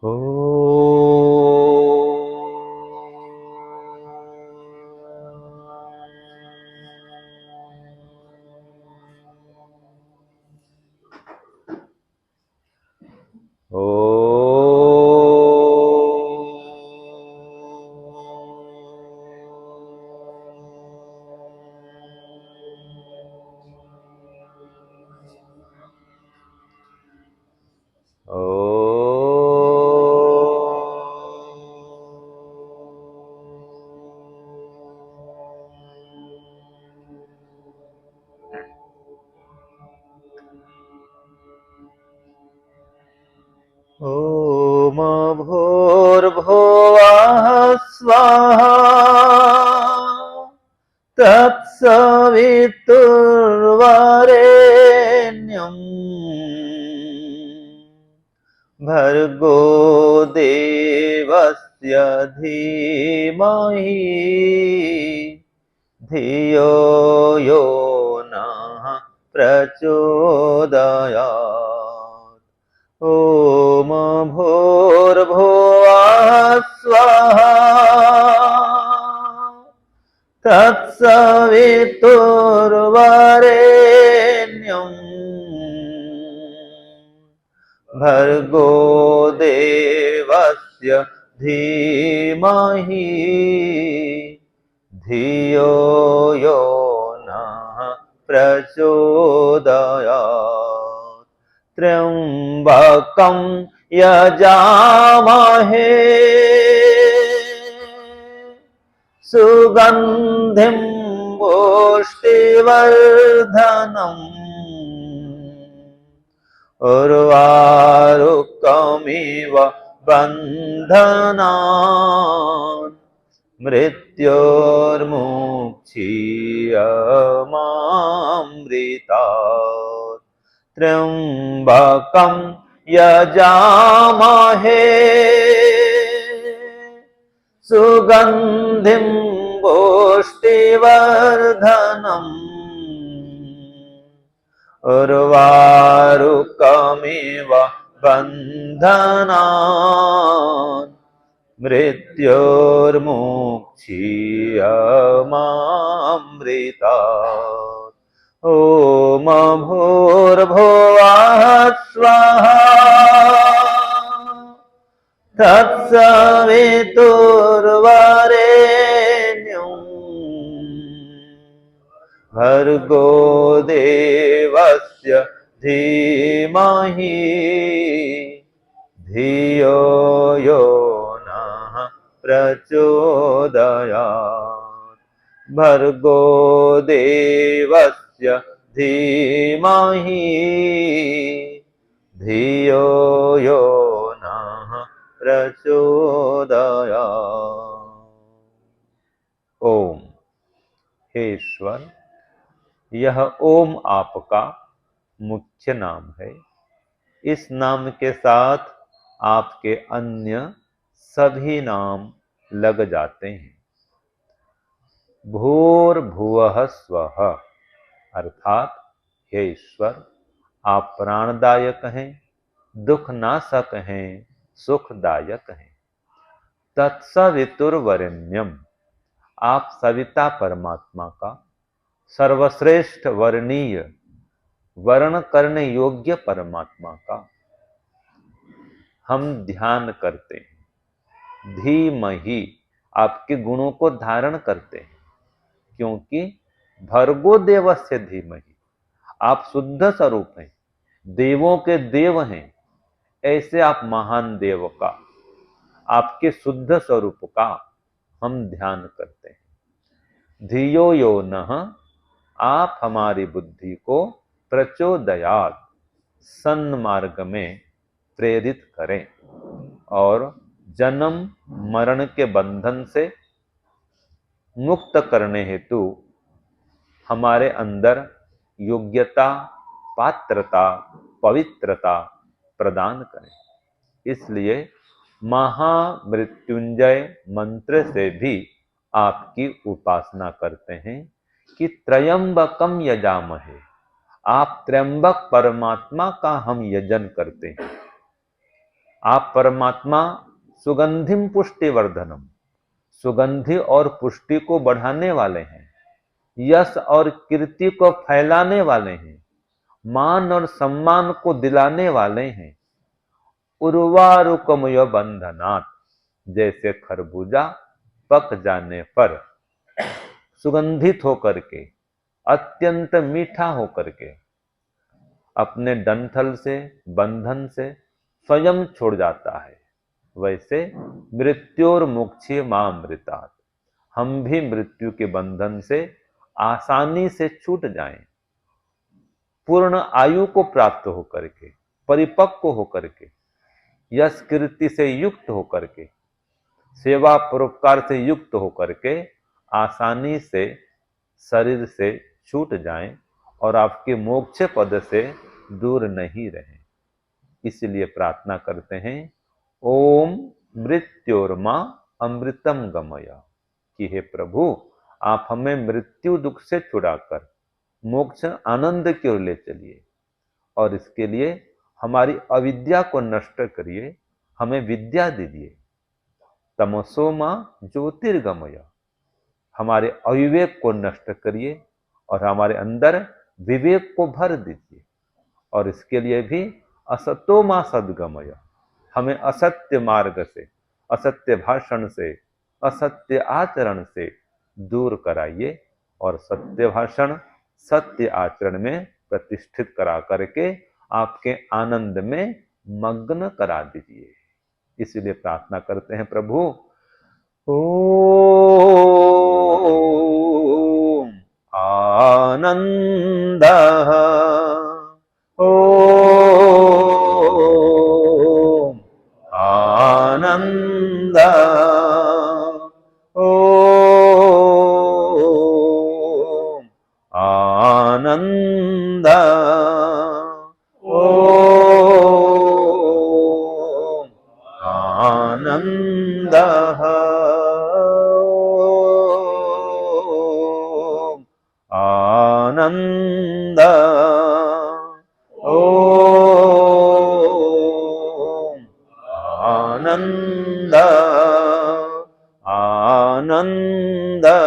ओ ओम भूर्भुवः स्वाहा तत्सवितुर्वरेण्यम् भर्गो देवस्य धीमहि धियो यो नः प्रचोदयात्। ओम भूर्भुवः स्वः तत्सवितुर्वरेण्यम् भर्गो देवस्य धीमहि धियो यो नः प्रचोदयात्। त्र्यम्बकं यजामहे सुगन्धिं पुष्टिवर्धनम् उर्वारुकमिव बन्धनान् मृत्योर्मुक्षीयमामृतात्। त्र्यम्बकं यजामहे सुगन्धिं पुष्टिवर्धनम् उर्वारुकमिव बन्धनान् मृत्योर्मुक्षीयमामृतात्। ओम भूर्भुवः स्वः तत्सवितुर्वरेण्यम् भर्गो देवस्य धीमहि धियो यो नः प्रचोदयात्। भर्गो देवस्य धीमहि धियो यो नः प्रचोदयात्। ओम। हे ईश्वर, यह ओम आपका मुख्य नाम है। इस नाम के साथ आपके अन्य सभी नाम लग जाते हैं। भूर्भुवः स्वः अर्थात हे ईश्वर, आप प्राणदायक हैं, दुखनाशक हैं, सुखदायक हैं। तत्सवितुर्वरेण्यम, आप सविता परमात्मा का सर्वश्रेष्ठ वर्णीय, वर्ण करने योग्य परमात्मा का हम ध्यान करते हैं। धीमहि, आपके गुणों को धारण करते हैं, क्योंकि भर्गो देवस्य धीमहि, आप शुद्ध स्वरूप हैं, देवों के देव हैं। ऐसे आप महान देव का, आपके शुद्ध स्वरूप का हम ध्यान करते हैं। धियो यो नः, आप हमारी बुद्धि को प्रचोदयात्, सन्मार्ग में प्रेरित करें और जन्म मरण के बंधन से मुक्त करने हेतु हमारे अंदर योग्यता, पात्रता, पवित्रता प्रदान करें। इसलिए महामृत्युंजय मंत्र से भी आपकी उपासना करते हैं कि त्रयंबकम यजामहे, आप त्र्यंबक परमात्मा का हम यजन करते हैं। आप परमात्मा सुगंधिम पुष्टिवर्धनम, सुगंधि और पुष्टि को बढ़ाने वाले हैं, यश और कीर्ति को फैलाने वाले हैं, मान और सम्मान को दिलाने वाले हैं। उर्वारुकमय बंधनात्, जैसे खरबूजा पक जाने पर सुगंधित होकर के, अत्यंत मीठा होकर के अपने डंठल से, बंधन से स्वयं छोड़ जाता है, वैसे मृत्योर्मुक्षी मामृतात्, हम भी मृत्यु के बंधन से आसानी से छूट जाएं, पूर्ण आयु को प्राप्त होकर के, परिपक्व होकर के, यश कीर्ति से युक्त होकर के, सेवा परोपकार से युक्त होकर के आसानी से शरीर से छूट जाएं और आपके मोक्ष पद से दूर नहीं रहें। इसलिए प्रार्थना करते हैं, ओम मृत्योर्मा अमृतम गमय, कि हे प्रभु आप हमें मृत्यु दुख से छुड़ाकर मोक्ष आनंद की ओर ले चलिए, और इसके लिए हमारी अविद्या को नष्ट करिए, हमें विद्या दीजिए। तमसो मां ज्योतिर्गमय, हमारे अविवेक को नष्ट करिए और हमारे अंदर विवेक को भर दीजिए, और इसके लिए भी असतो मां सद्गमय, हमें असत्य मार्ग से, असत्य भाषण से, असत्य आचरण से दूर कराइए और सत्य भाषण, सत्य आचरण में प्रतिष्ठित करा करके आपके आनंद में मग्न करा दीजिए। इसीलिए प्रार्थना करते हैं, प्रभु ओम आनंदः, ओम आनंदः, ओम आनंदः, ओम आनंदः, आनंदः, ओम आनंदः, आनंदः,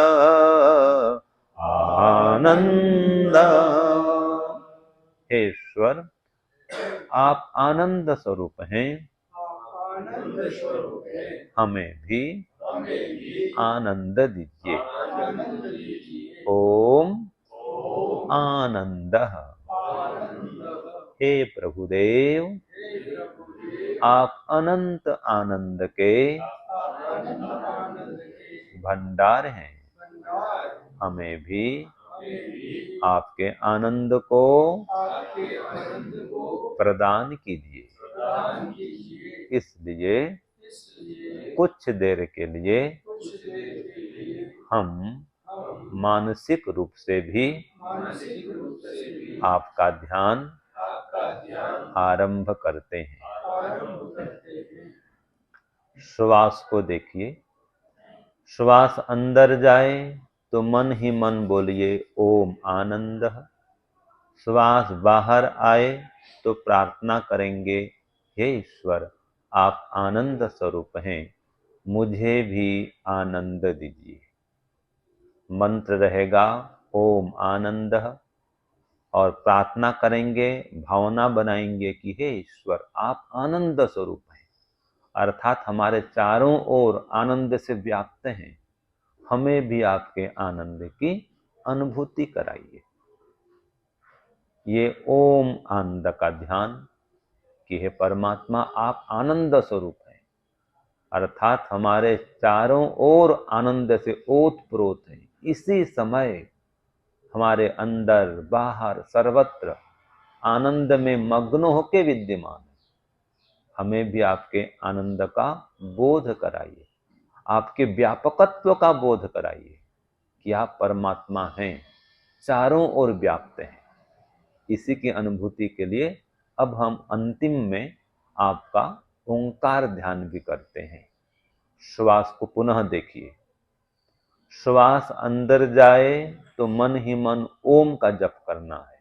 आनंदः। हे ईश्वर, आप आनंद स्वरूप हैं, हमें भी आनंद दीजिए। ओम आनंदः। हे प्रभुदेव, आप अनंत आनंद के भंडार हैं, हमें भी आपके आनंद को प्रदान कीजिए। इसलिए कुछ देर के लिए हम मानसिक रूप से भी आपका ध्यान आरंभ करते हैं। श्वास को देखिए, श्वास अंदर जाए तो मन ही मन बोलिए ओम आनंदः, श्वास बाहर आए तो प्रार्थना करेंगे, हे ईश्वर आप आनंद स्वरूप हैं, मुझे भी आनंद दीजिए। मंत्र रहेगा ओम आनंदः, और प्रार्थना करेंगे, भावना बनाएंगे कि हे ईश्वर आप आनंद स्वरूप हैं, अर्थात हमारे चारों ओर आनंद से व्याप्त हैं, हमें भी आपके आनंद की अनुभूति कराइए। ये ओम आनंद का ध्यान कि हे परमात्मा आप आनंद स्वरूप हैं, अर्थात हमारे चारों ओर आनंद से ओतप्रोत हैं, इसी समय हमारे अंदर बाहर सर्वत्र आनंद में मग्न होकर विद्यमान है। हमें भी आपके आनंद का बोध कराइए, आपके व्यापकत्व का बोध कराइए कि आप परमात्मा हैं, चारों ओर व्याप्त हैं। इसी की अनुभूति के लिए अब हम अंतिम में आपका ओंकार ध्यान भी करते हैं। श्वास को पुनः देखिए, श्वास अंदर जाए तो मन ही मन ओम का जप करना है,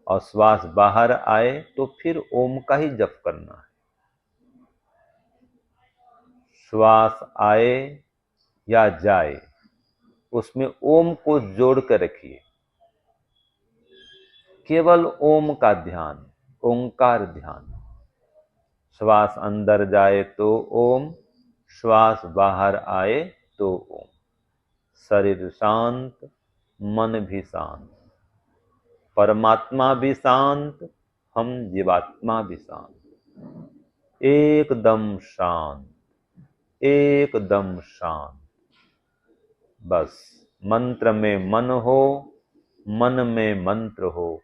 और श्वास बाहर आए तो फिर ओम का ही जप करना है। श्वास आए या जाए उसमें ओम को जोड़ कर रखिए। केवल ओम का ध्यान, ओंकार ध्यान। श्वास अंदर जाए तो ओम, श्वास बाहर आए तो ओम। शरीर शांत, मन भी शांत, परमात्मा भी शांत, हम जीवात्मा भी शांत, एकदम शांत, एकदम शांत। बस मंत्र में मन हो, मन में मंत्र हो,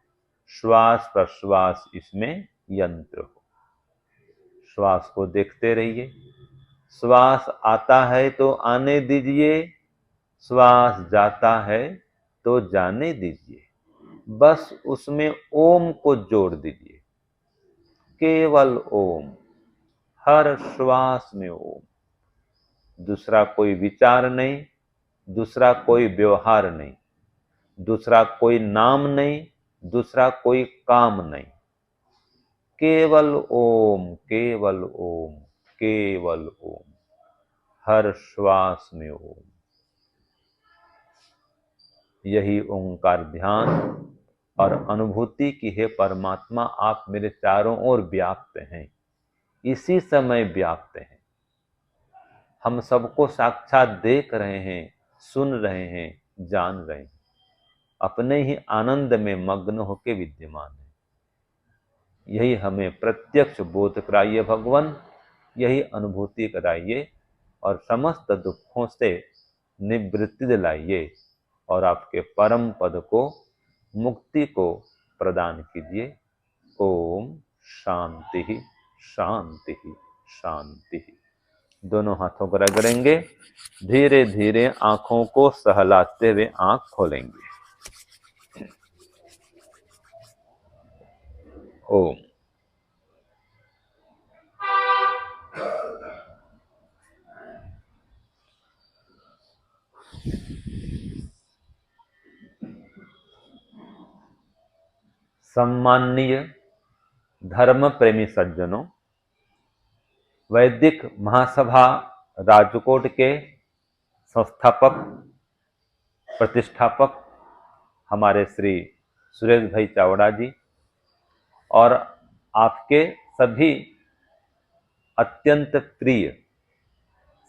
श्वास प्रश्वास इसमें यंत्र हो। श्वास को देखते रहिए। श्वास आता है तो आने दीजिए, श्वास जाता है तो जाने दीजिए। बस उसमें ओम को जोड़ दीजिए। केवल ओम, हर श्वास में ओम। दूसरा कोई विचार नहीं, दूसरा कोई व्यवहार नहीं, दूसरा कोई नाम नहीं, दूसरा कोई काम नहीं। केवल ओम, केवल ओम, केवल ओम। हर श्वास में ओम। यही ओंकार ध्यान और अनुभूति की है परमात्मा आप मेरे चारों ओर व्याप्त हैं, इसी समय व्याप्त हैं। हम सबको साक्षात देख रहे हैं, सुन रहे हैं, जान रहे हैं। अपने ही आनंद में मग्न होकर विद्यमान है। यही हमें प्रत्यक्ष बोध कराइए भगवान, यही अनुभूति कराइए और समस्त दुखों से निवृत्ति दिलाइए और आपके परम पद को, मुक्ति को प्रदान कीजिए। ओम शांति शांति शांति। दोनों हाथों को रगड़ेंगे, धीरे धीरे आंखों को सहलाते हुए आंख खोलेंगे। ओम। सम्माननीय धर्म प्रेमी सज्जनों, वैदिक महासभा राजकोट के संस्थापक प्रतिष्ठापक हमारे श्री सुरेश भाई चावड़ा जी और आपके सभी अत्यंत प्रिय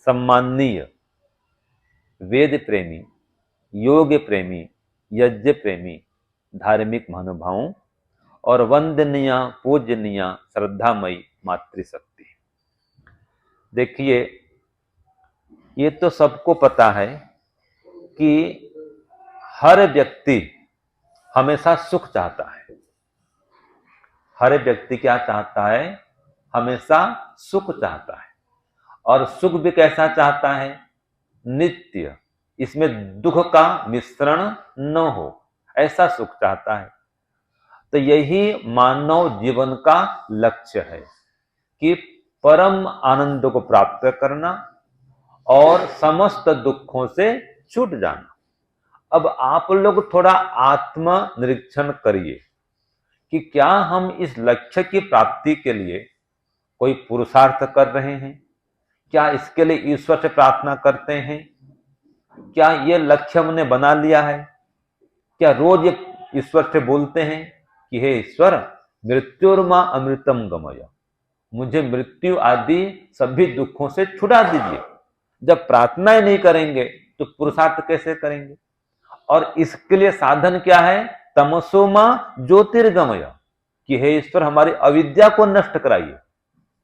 सम्माननीय वेद प्रेमी, योग प्रेमी, यज्ञ प्रेमी, धार्मिक महानुभावों और वंदनीय पूजनीय श्रद्धामयी मातृशक्ति। देखिए, ये तो सबको पता है कि हर व्यक्ति हमेशा सुख चाहता है। हर व्यक्ति क्या चाहता है? हमेशा सुख चाहता है। और सुख भी कैसा चाहता है? नित्य, इसमें दुख का मिश्रण न हो, ऐसा सुख चाहता है। तो यही मानव जीवन का लक्ष्य है कि परम आनंद को प्राप्त करना और समस्त दुखों से छूट जाना। अब आप लोग थोड़ा आत्म निरीक्षण करिए कि क्या हम इस लक्ष्य की प्राप्ति के लिए कोई पुरुषार्थ कर रहे हैं? क्या इसके लिए ईश्वर से प्रार्थना करते हैं? क्या ये लक्ष्य हमने बना लिया है? क्या रोज ये ईश्वर से बोलते हैं कि हे ईश्वर, मृत्युर्मा अमृतम गमय, मुझे मृत्यु आदि सभी दुखों से छुड़ा दीजिए। जब प्रार्थनाएं नहीं करेंगे तो पुरुषार्थ कैसे करेंगे? और इसके लिए साधन क्या है? तमसोमा ज्योतिर्गमय, कि हे ईश्वर हमारी अविद्या को नष्ट कराइए,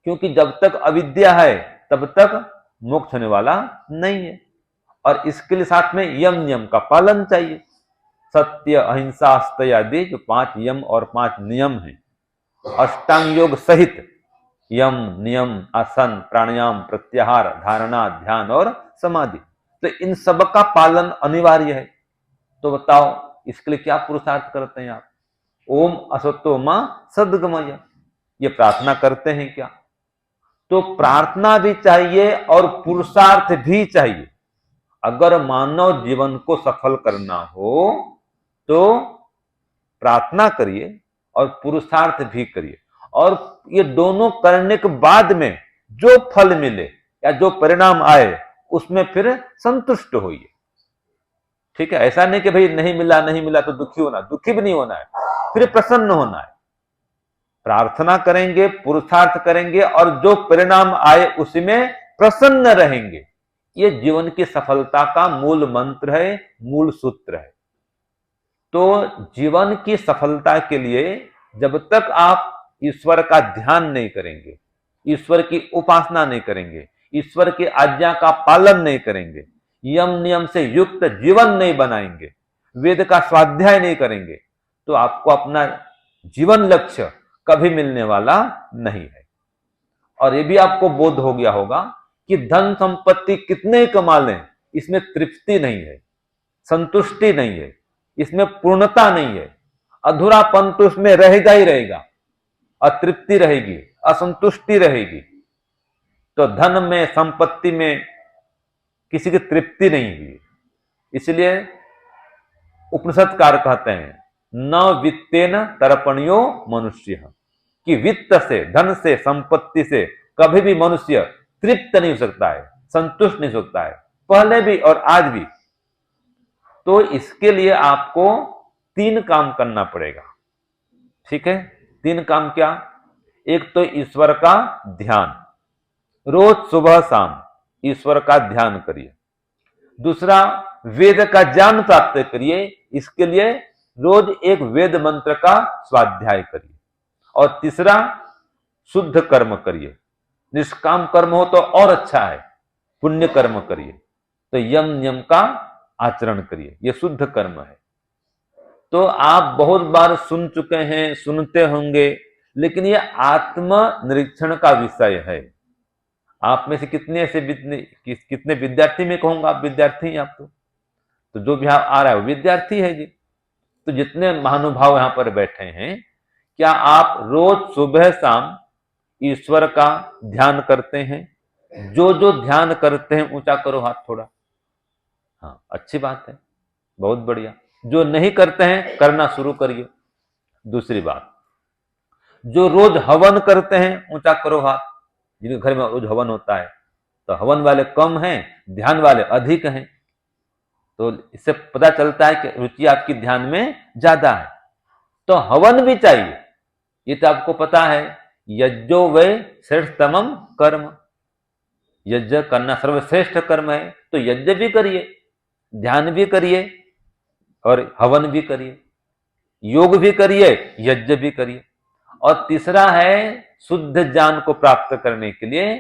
क्योंकि जब तक अविद्या है तब तक मोक्ष होने वाला नहीं है। और इसके लिए साथ में यम नियम का पालन चाहिए। सत्य, अहिंसा, अस्तय आदि जो 5 यम और 5 नियम हैं, अष्टांग योग सहित यम, नियम, आसन, प्राणायाम, प्रत्याहार, धारणा, ध्यान और समाधि, तो इन सब का पालन अनिवार्य है। तो बताओ इसके लिए क्या पुरुषार्थ करते हैं आप? ओम असतो मां सद्गमय, ये प्रार्थना करते हैं क्या? तो प्रार्थना भी चाहिए और पुरुषार्थ भी चाहिए। अगर मानव जीवन को सफल करना हो तो प्रार्थना करिए और पुरुषार्थ भी करिए, और ये दोनों करने के बाद में जो फल मिले या जो परिणाम आए उसमें फिर संतुष्ट होइए। ठीक है, ऐसा नहीं कि भाई नहीं मिला तो दुखी होना, दुखी भी नहीं होना है, फिर प्रसन्न होना है। प्रार्थना करेंगे, पुरुषार्थ करेंगे और जो परिणाम आए उसी में प्रसन्न रहेंगे। ये जीवन की सफलता का मूल मंत्र है, मूल सूत्र है। तो जीवन की सफलता के लिए जब तक आप ईश्वर का ध्यान नहीं करेंगे, ईश्वर की उपासना नहीं करेंगे, ईश्वर की आज्ञा का पालन नहीं करेंगे, यम नियम से युक्त जीवन नहीं बनाएंगे, वेद का स्वाध्याय नहीं करेंगे, तो आपको अपना जीवन लक्ष्य कभी मिलने वाला नहीं है। और ये भी आपको बोध हो गया होगा कि धन संपत्ति कितने कमा लें, इसमें तृप्ति नहीं है, संतुष्टि नहीं है, इसमें पूर्णता नहीं है, अधूरापन तो इसमें रहेगा ही रहेगा, अतृप्ति रहेगी, असंतुष्टि रहेगी। तो धन में, संपत्ति में किसी की तृप्ति नहीं हुई। इसलिए उपनिषदकार कहते हैं न वित्तेन तर्पणियो मनुष्य, कि वित्त से, धन से, संपत्ति से कभी भी मनुष्य तृप्त नहीं हो सकता है, संतुष्ट नहीं हो सकता है, पहले भी और आज भी। तो इसके लिए आपको 3 काम करना पड़ेगा। ठीक है, 3 काम क्या? एक तो ईश्वर का ध्यान, रोज सुबह शाम ईश्वर का ध्यान करिए। दूसरा, वेद का ज्ञान प्राप्त करिए, इसके लिए रोज एक वेद मंत्र का स्वाध्याय करिए। और तीसरा, शुद्ध कर्म करिए। निष्काम कर्म हो तो और अच्छा है, पुण्य कर्म करिए, तो यम नियम का आचरण करिए, यह शुद्ध कर्म है। तो आप बहुत बार सुन चुके हैं, सुनते होंगे, लेकिन यह आत्म निरीक्षण का विषय है। आप में से कितने ऐसे कितने विद्यार्थी में कहूंगा, आप विद्यार्थी हैं आप तो जो भी आ रहा है वो विद्यार्थी है जी। तो जितने महानुभाव यहां पर बैठे हैं, क्या आप रोज सुबह शाम ईश्वर का ध्यान करते हैं? जो जो ध्यान करते हैं ऊंचा करो हाथ थोड़ा। हाँ, अच्छी बात है, बहुत बढ़िया। जो नहीं करते हैं करना शुरू करिए। दूसरी बात, जो रोज हवन करते हैं ऊंचा करो हाथ। जिनके घर में रोज हवन होता है, तो हवन वाले कम हैं, ध्यान वाले अधिक हैं। तो इससे पता चलता है कि रुचि आपकी ध्यान में ज्यादा है। तो हवन भी चाहिए, ये तो आपको पता है, यज्ञो वै श्रेष्ठतमं कर्म, यज्ञ करना सर्वश्रेष्ठ कर्म है। तो यज्ञ भी करिए, ध्यान भी करिए और हवन भी करिए, योग भी करिए, यज्ञ भी करिए। और तीसरा है, शुद्ध ज्ञान को प्राप्त करने के लिए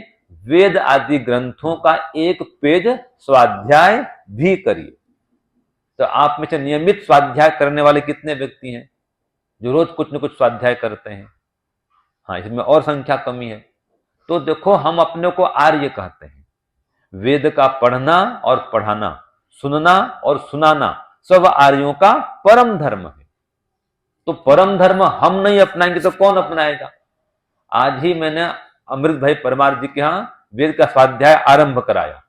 वेद आदि ग्रंथों का 1 पेज स्वाध्याय भी करिए। तो आप में से नियमित स्वाध्याय करने वाले कितने व्यक्ति हैं जो रोज कुछ न कुछ स्वाध्याय करते हैं? हाँ, इसमें और संख्या कमी है। तो देखो, हम अपने को आर्य कहते हैं। वेद का पढ़ना और पढ़ाना, सुनना और सुनाना सब आर्यों का परम धर्म है। तो परम धर्म हम नहीं अपनाएंगे तो कौन अपनाएगा? आज ही मैंने अमृत भाई परमार जी के यहां वेद का स्वाध्याय आरंभ कराया,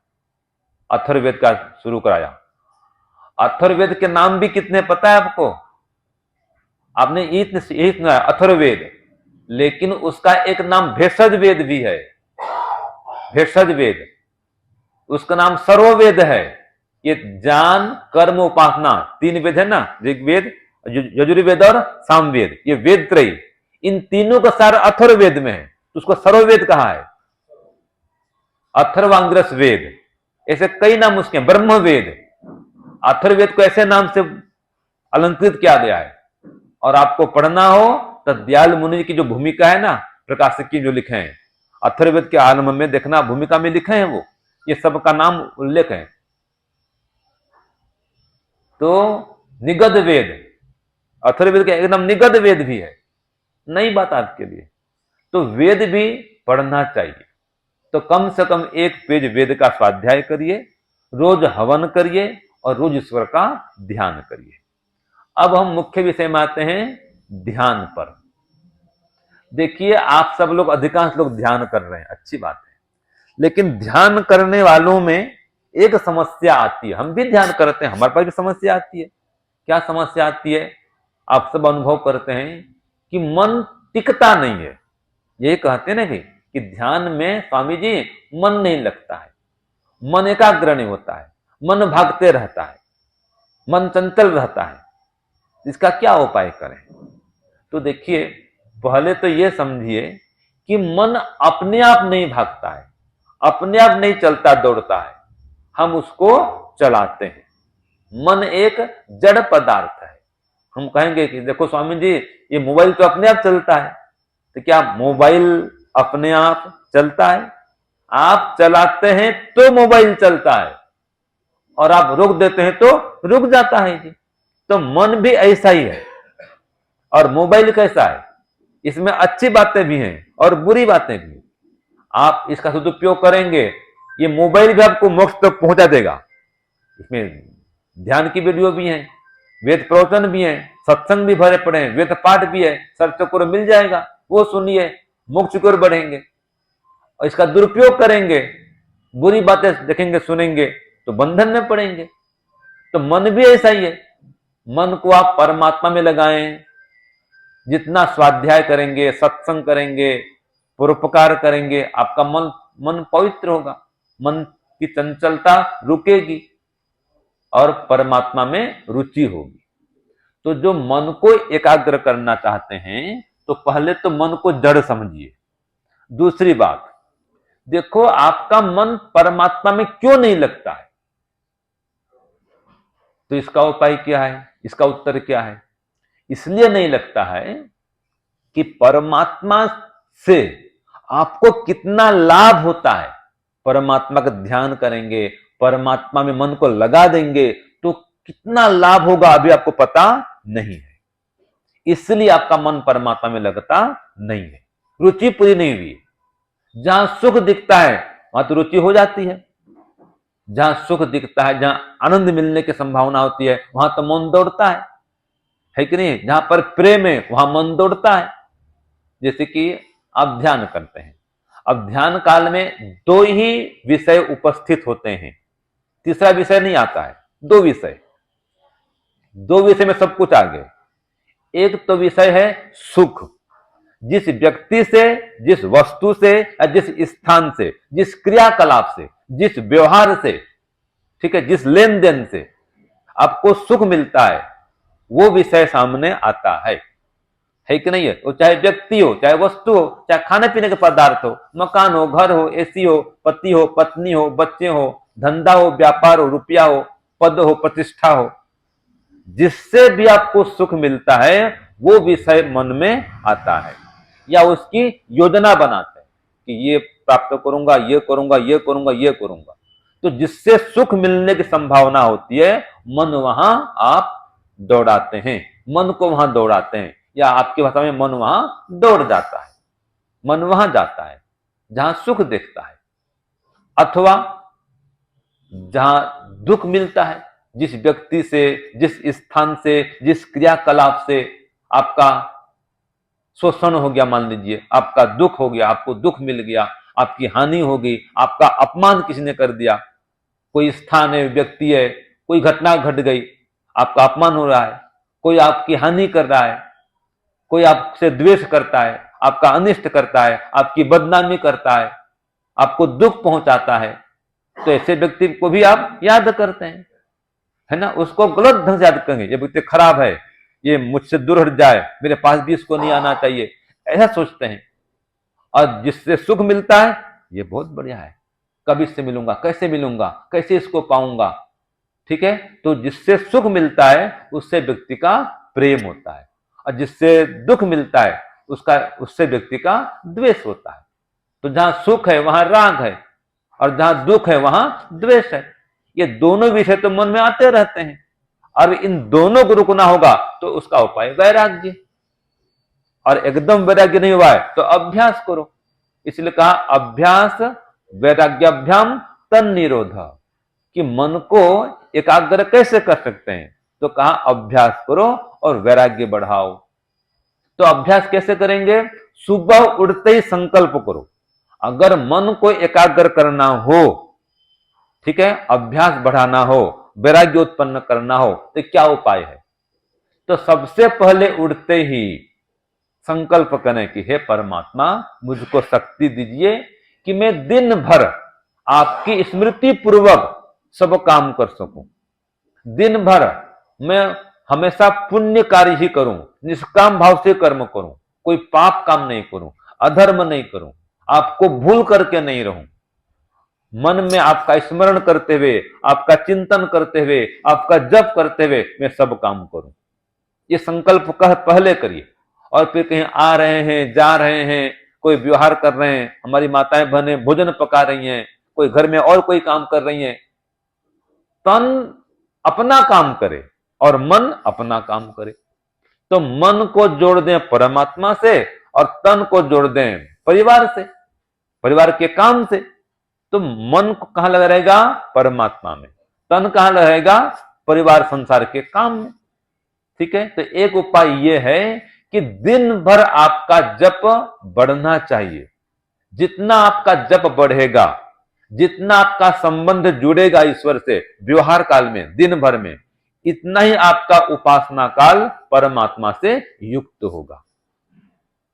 अथर्ववेद का शुरू कराया। अथर्ववेद के नाम भी कितने पता है आपको? आपने यही सुना अथर्ववेद, लेकिन उसका एक नाम भेषज वेद भी है। भेषज वेद, उसका नाम सर्ववेद है। ये ज्ञान, कर्म, उपासना 3 वेद है ना, ऋग्वेद, यजुर्वेद और सामवेद, ये वेद त्रयी, इन तीनों का सार अथर्ववेद में है, तो उसको सर्ववेद कहा है। अथर्वांग्रस वेद, ऐसे कई नाम उसके, ब्रह्मवेद। अथर्ववेद को ऐसे नाम से अलंकृत किया गया है। और आपको पढ़ना हो तो दयाल मुनि की जो भूमिका है ना, प्रकाशक की जो लिखे हैं, अथर्ववेद के आलम में देखना, भूमिका में लिखे हैं वो, ये सबका नाम उल्लेख है। तो निगद वेद, अथर्ववेद का एकदम निगद वेद भी है, नई बात आपके लिए। तो वेद भी पढ़ना चाहिए। तो कम से कम 1 पेज वेद का स्वाध्याय करिए, रोज हवन करिए और रोज ईश्वर का ध्यान करिए। अब हम मुख्य विषय में आते हैं, ध्यान पर। देखिए, आप सब लोग, अधिकांश लोग ध्यान कर रहे हैं, अच्छी बात है, लेकिन ध्यान करने वालों में एक समस्या आती है। हम भी ध्यान करते हैं, हमारे पास भी समस्या आती है। क्या समस्या आती है? आप सब अनुभव करते हैं कि मन टिकता नहीं है। यही कहते हैं ना कि कि ध्यान में स्वामी जी मन नहीं लगता है, मन एकाग्र नहीं होता है, मन भागते रहता है, मन चंचल रहता है। इसका क्या उपाय करें? तो देखिए, पहले तो यह समझिए कि मन अपने आप नहीं भागता है, अपने आप नहीं चलता दौड़ता है, हम उसको चलाते हैं। मन एक जड़ पदार्थ है। हम कहेंगे कि देखो स्वामी जी, ये मोबाइल तो अपने आप चलता है। तो क्या मोबाइल अपने आप चलता है? आप चलाते हैं तो मोबाइल चलता है, और आप रोक देते हैं तो रुक जाता है जी। तो मन भी ऐसा ही है। और मोबाइल कैसा है? इसमें अच्छी बातें भी हैं और बुरी बातें भी। आप इसका सदुपयोग करेंगे, ये मोबाइल भी आपको मोक्ष तक पहुंचा देगा। इसमें ध्यान की वीडियो भी है, वेद प्रवचन भी है, सत्संग भी भरे पड़े हैं, वेद पाठ भी है, सर्चकों मिल जाएगा, वो सुनिए, मोक्ष की ओर बढ़ेंगे। और इसका दुरुपयोग करेंगे, बुरी बातें देखेंगे सुनेंगे, तो बंधन में पड़ेंगे। तो मन भी ऐसा ही है। मन को आप परमात्मा में लगाएं, जितना स्वाध्याय करेंगे, सत्संग करेंगे, परोपकार करेंगे, आपका मन पवित्र होगा, मन की चंचलता रुकेगी और परमात्मा में रुचि होगी। तो जो मन को एकाग्र करना चाहते हैं, तो पहले तो मन को जड़ समझिए। दूसरी बात, देखो आपका मन परमात्मा में क्यों नहीं लगता है? तो इसका उपाय क्या है? इसका उत्तर क्या है? इसलिए नहीं लगता है कि परमात्मा से आपको कितना लाभ होता है। परमात्मा का ध्यान करेंगे, परमात्मा में मन को लगा देंगे, तो कितना लाभ होगा अभी आपको पता नहीं है। इसलिए आपका मन परमात्मा में लगता नहीं है, रुचि पूरी नहीं हुई। जहां सुख दिखता है वहां तो रुचि हो जाती है, जहां सुख दिखता है, जहां आनंद मिलने की संभावना होती है, वहां तो मन दौड़ता है कि नहीं? जहां पर प्रेम है वहां मन दौड़ता है। जैसे कि आप ध्यान करते हैं, अब ध्यान काल में दो ही विषय उपस्थित होते हैं, तीसरा विषय नहीं आता है। दो विषय में सब कुछ आ गए। एक तो विषय है सुख, जिस व्यक्ति से, जिस वस्तु से या जिस स्थान से, जिस क्रियाकलाप से, जिस व्यवहार से, ठीक है, जिस लेन देन से आपको सुख मिलता है, वो विषय सामने आता है कि नहीं है? वो चाहे व्यक्ति हो, चाहे वस्तु हो, चाहे खाने पीने के पदार्थ हो, मकान हो, घर हो, एसी हो, पति हो, पत्नी हो, बच्चे हो, धंधा हो, व्यापार हो, रुपया हो, पद हो, प्रतिष्ठा हो, जिससे भी आपको सुख मिलता है वो विषय मन में आता है, या उसकी योजना बनाते हैं कि ये प्राप्त करूंगा, ये करूंगा, ये करूंगा, ये करूंगा। तो जिससे सुख मिलने की संभावना होती है, मन वहां आप दौड़ाते हैं, मन को वहां दौड़ाते हैं, या आपकी भाषा में मन वहां दौड़ जाता है। मन वहां जाता है जहां सुख दिखता है, अथवा जहां दुख मिलता है, जिस व्यक्ति से, जिस स्थान से, जिस क्रियाकलाप से आपका शोषण हो गया, मान लीजिए आपका दुख हो गया, आपको दुख मिल गया, आपकी हानि हो गई, आपका अपमान किसी ने कर दिया, कोई स्थान है, व्यक्ति है, कोई घटना घट गई, आपका अपमान हो रहा है, कोई आपकी हानि कर रहा है, कोई आपसे द्वेष करता है, आपका अनिष्ट करता है, आपकी बदनामी करता है, आपको दुख पहुंचाता है, तो ऐसे व्यक्ति को भी आप याद करते हैं, है ना? उसको गलत ढंग से याद करेंगे, ये व्यक्ति खराब है, ये मुझसे दूर हट जाए, मेरे पास भी इसको नहीं आना चाहिए, ऐसा सोचते हैं। और जिससे सुख मिलता है, ये बहुत बढ़िया है, कब इससे मिलूंगा, कैसे मिलूंगा, कैसे इसको पाऊंगा, ठीक है? तो जिससे सुख मिलता है उससे व्यक्ति का प्रेम होता है, और जिससे दुख मिलता है उससे व्यक्ति का द्वेष होता है। तो जहां सुख है वहां राग है, और जहां दुख है वहां द्वेष है। ये दोनों विषय तो मन में आते रहते हैं, और इन दोनों को रुकना होगा तो उसका उपाय वैराग्य। और एकदम वैराग्य नहीं हुआ है तो अभ्यास करो। इसलिए कहा अभ्यास वैराग्याभ्याम तन निरोध, कि मन को एकाग्र कैसे कर सकते हैं? तो कहा अभ्यास करो और वैराग्य बढ़ाओ। तो अभ्यास कैसे करेंगे? सुबह उठते ही संकल्प करो, अगर मन को एकाग्र करना हो, ठीक है, अभ्यास बढ़ाना हो, वैराग्य उत्पन्न करना हो, तो क्या उपाय है? तो सबसे पहले उठते ही संकल्प करें कि हे परमात्मा, मुझको शक्ति दीजिए कि मैं दिन भर आपकी स्मृति पूर्वक सब काम कर सकूं। दिन भर मैं हमेशा पुण्य कार्य ही करूं, निष्काम भाव से कर्म करूं, कोई पाप काम नहीं करूं, अधर्म नहीं करूं, आपको भूल करके नहीं रहूं। मन में आपका स्मरण करते हुए, आपका चिंतन करते हुए, आपका जप करते हुए मैं सब काम करूं। ये संकल्प पहले करिए। और फिर कहीं आ रहे हैं, जा रहे हैं, कोई व्यवहार कर रहे हैं, हमारी माताएं बहनें भोजन पका रही हैं, कोई घर में और कोई काम कर रही हैं, तन अपना काम करे और मन अपना काम करे। तो मन को जोड़ दें परमात्मा से और तन को जोड़ दें परिवार से, परिवार के काम से। तो मन को कहां लगा रहेगा? परमात्मा में। तन कहां रहेगा? परिवार संसार के काम में। ठीक है। तो एक उपाय यह है कि दिन भर आपका जप बढ़ना चाहिए। जितना आपका जप बढ़ेगा, जितना आपका संबंध जुड़ेगा ईश्वर से व्यवहार काल में, दिन भर में, इतना ही आपका उपासना काल परमात्मा से युक्त होगा।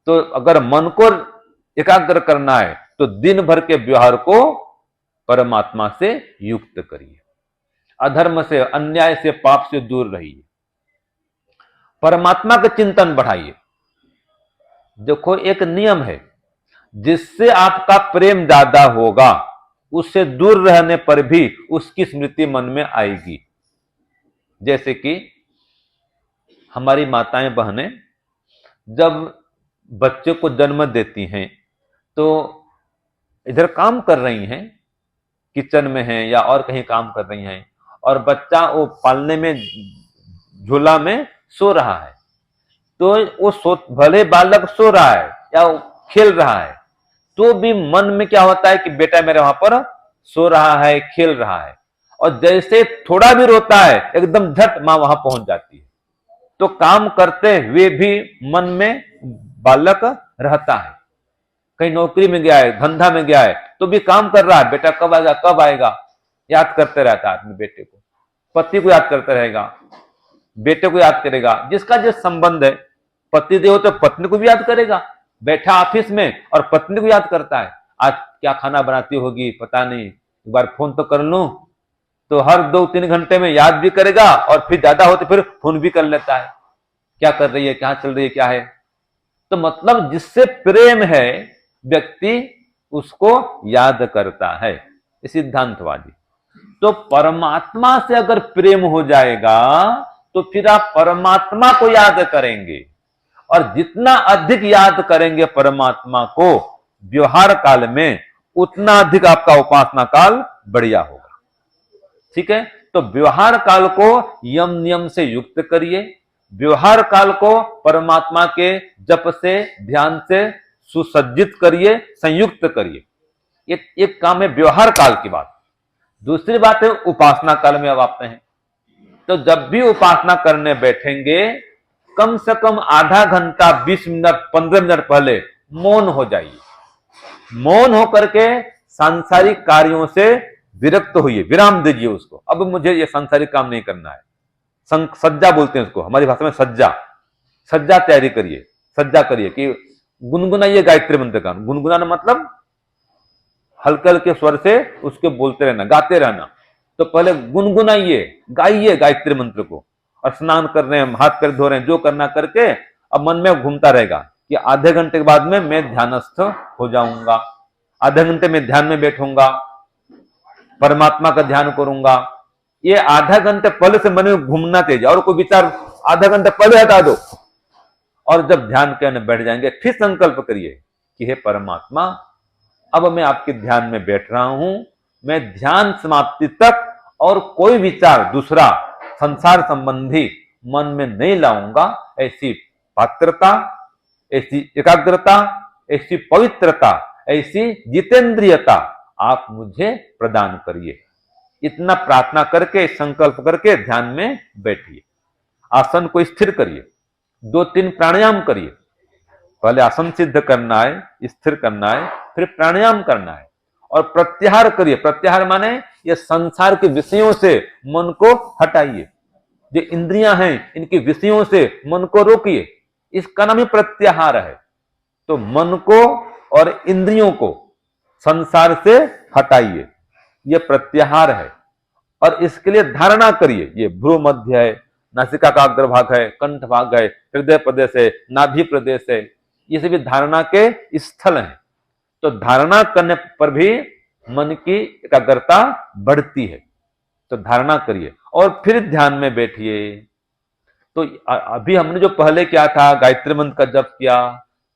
तो अगर मन को एकाग्र करना है तो दिन भर के व्यवहार को परमात्मा से युक्त करिए। अधर्म से, अन्याय से, पाप से दूर रहिए। परमात्मा का चिंतन बढ़ाइए। देखो, एक नियम है, जिससे आपका प्रेम ज्यादा होगा उससे दूर रहने पर भी उसकी स्मृति मन में आएगी। जैसे कि हमारी माताएं बहनें जब बच्चे को जन्म देती हैं तो इधर काम कर रही हैं, किचन में हैं या और कहीं काम कर रही हैं, और बच्चा वो पालने में झूला में सो रहा है, तो वो भले बालक सो रहा है या खेल रहा है, तो भी मन में क्या होता है कि बेटा मेरे वहां पर सो रहा है, खेल रहा है। और जैसे थोड़ा भी रोता है एकदम झट मां वहां पहुंच जाती है। तो काम करते हुए भी मन में बालक रहता है। कहीं नौकरी में गया है, धंधा में गया है, तो भी काम कर रहा है, बेटा कब आएगा कब आएगा, याद करते रहता है अपने बेटे को। पति को याद करते रहेगा, बेटे को याद करेगा। जिसका जो संबंध है, पति देव तो पत्नी को भी याद करेगा। बैठा ऑफिस में और पत्नी को याद करता है, आज क्या खाना बनाती होगी पता नहीं, एक बार फोन तो कर लूं। तो हर 2-3 घंटे में याद भी करेगा और फिर ज्यादा होते फिर फोन भी कर लेता है, क्या कर रही है, क्या चल रही है, क्या है। तो मतलब जिससे प्रेम है व्यक्ति उसको याद करता है, सिद्धांतवादी। तो परमात्मा से अगर प्रेम हो जाएगा तो फिर आप परमात्मा को याद करेंगे, और जितना अधिक याद करेंगे परमात्मा को व्यवहार काल में, उतना अधिक आपका उपासना काल बढ़िया होगा। ठीक है। तो व्यवहार काल को यम नियम से युक्त करिए। व्यवहार काल को परमात्मा के जप से, ध्यान से सुसज्जित करिए, संयुक्त करिए। एक काम है व्यवहार काल की बात। दूसरी बात है उपासना काल में अब आते हैं। तो जब भी उपासना करने बैठेंगे, कम से कम आधा घंटा, 20 मिनट, 15 मिनट पहले मौन हो जाइए। मौन होकर के सांसारिक कार्यों से विरक्त होइए, विराम दीजिए उसको। अब मुझे ये सांसारिक काम नहीं करना है। सज्जा बोलते हैं उसको, हमारी भाषा में सज्जा। सज्जा तैयारी करिए, सज्जा करिए कि गुनगुनाइए गायत्री मंत्र का। गुनगुनाना मतलब हल्के हल्के स्वर से उसके बोलते रहना, गाते रहना। तो पहले गुनगुनाइए, गाइए गायत्री मंत्र को। और स्नान कर रहे हैं, हाथ पैर धो रहे हैं, जो करना करके अब मन में घूमता रहेगा कि आधे घंटे के बाद में मैं ध्यानस्थ हो जाऊंगा, आधे घंटे में ध्यान में बैठूंगा, परमात्मा का ध्यान करूंगा। ये आधा घंटे पहले से मन में घूमना तेज, और कोई विचार आधा घंटे पहले हटा दो। और जब ध्यान करने बैठ जाएंगे, फिर संकल्प करिए कि हे परमात्मा, अब मैं आपके ध्यान में बैठ रहा हूं, मैं ध्यान समाप्ति तक और कोई विचार दूसरा संसार संबंधी मन में नहीं लाऊंगा। ऐसी पात्रता, ऐसी एकाग्रता, ऐसी पवित्रता, ऐसी जितेंद्रियता आप मुझे प्रदान करिए। इतना प्रार्थना करके, संकल्प करके ध्यान में बैठिए। आसन को स्थिर करिए, 2-3 प्राणायाम करिए। पहले आसन सिद्ध करना है, स्थिर करना है, फिर प्राणायाम करना है। और प्रत्याहार करिए। प्रत्याहार माने ये संसार के विषयों से मन को हटाइए। जो इंद्रियां हैं, इनके विषयों से मन को रोकिए। इसका नाम ही प्रत्याहार है। तो मन को और इंद्रियों को संसार से हटाइए, ये प्रत्याहार है। और इसके लिए धारणा करिए, ये भ्रू मध्य है, नासिका का अग्रभाग है, कंठ भाग है, हृदय प्रदेश है, नाभि प्रदेश है, ये सभी धारणा के स्थल हैं। तो धारणा करने पर भी मन की एकाग्रता बढ़ती है। तो धारणा करिए और फिर ध्यान में बैठिए। तो अभी हमने जो पहले किया था, गायत्री मंत्र का जप किया,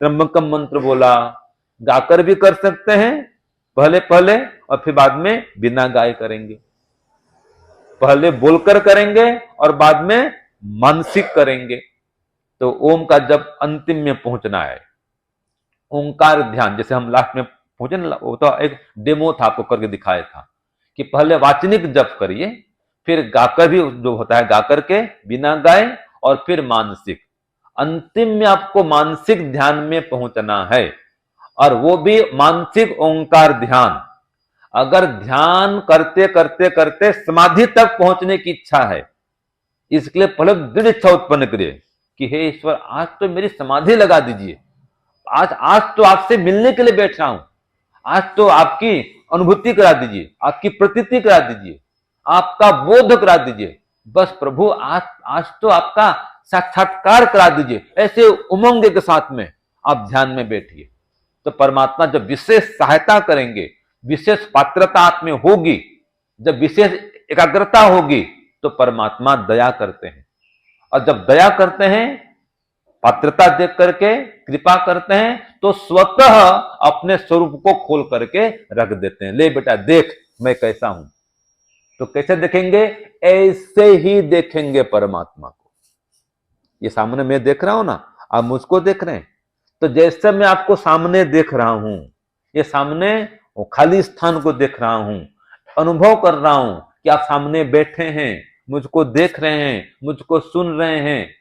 त्र्यंबकम मंत्र बोला, गाकर भी कर सकते हैं पहले पहले, और फिर बाद में बिना गाए करेंगे। पहले बोलकर करेंगे और बाद में मानसिक करेंगे। तो ओम का जब अंतिम में पहुंचना है, ओंकार ध्यान, जैसे हम लास्ट में पहुंचे ना, वो तो एक डेमो था, आपको करके दिखाया था कि पहले वाचनिक जप करिए, फिर गाकर भी जो होता है गाकर के, बिना गाए, और फिर मानसिक। अंतिम में आपको मानसिक ध्यान में पहुंचना है, और वो भी मानसिक ओंकार ध्यान। अगर ध्यान करते करते करते समाधि तक पहुंचने की इच्छा है, इसके लिए पहले दृढ़ इच्छा उत्पन्न करिए कि हे ईश्वर, आज तो मेरी समाधि लगा दीजिए, आज तो आपसे मिलने के लिए बैठ रहा हूं, आज तो आपकी अनुभूति करा दीजिए, आपकी प्रतीति करा दीजिए, आपका बोध करा दीजिए। बस प्रभु, आज तो आपका साक्षात्कार करा दीजिए। ऐसे उमंग के साथ में आप ध्यान में बैठिए। तो परमात्मा जब विशेष सहायता करेंगे, विशेष पात्रता आप में होगी, जब विशेष एकाग्रता होगी, तो परमात्मा दया करते हैं। और जब दया करते हैं, पात्रता देख करके कृपा करते हैं, तो स्वतः अपने स्वरूप को खोल करके रख देते हैं। ले बेटा देख मैं कैसा हूं। तो कैसे देखेंगे? ऐसे ही देखेंगे परमात्मा को। ये सामने मैं देख रहा हूं ना, आप मुझको देख रहे हैं, तो जैसे मैं आपको सामने देख रहा हूं, ये सामने वो खाली स्थान को देख रहा हूं, अनुभव कर रहा हूं कि आप सामने बैठे हैं, मुझको देख रहे हैं, मुझको सुन रहे हैं,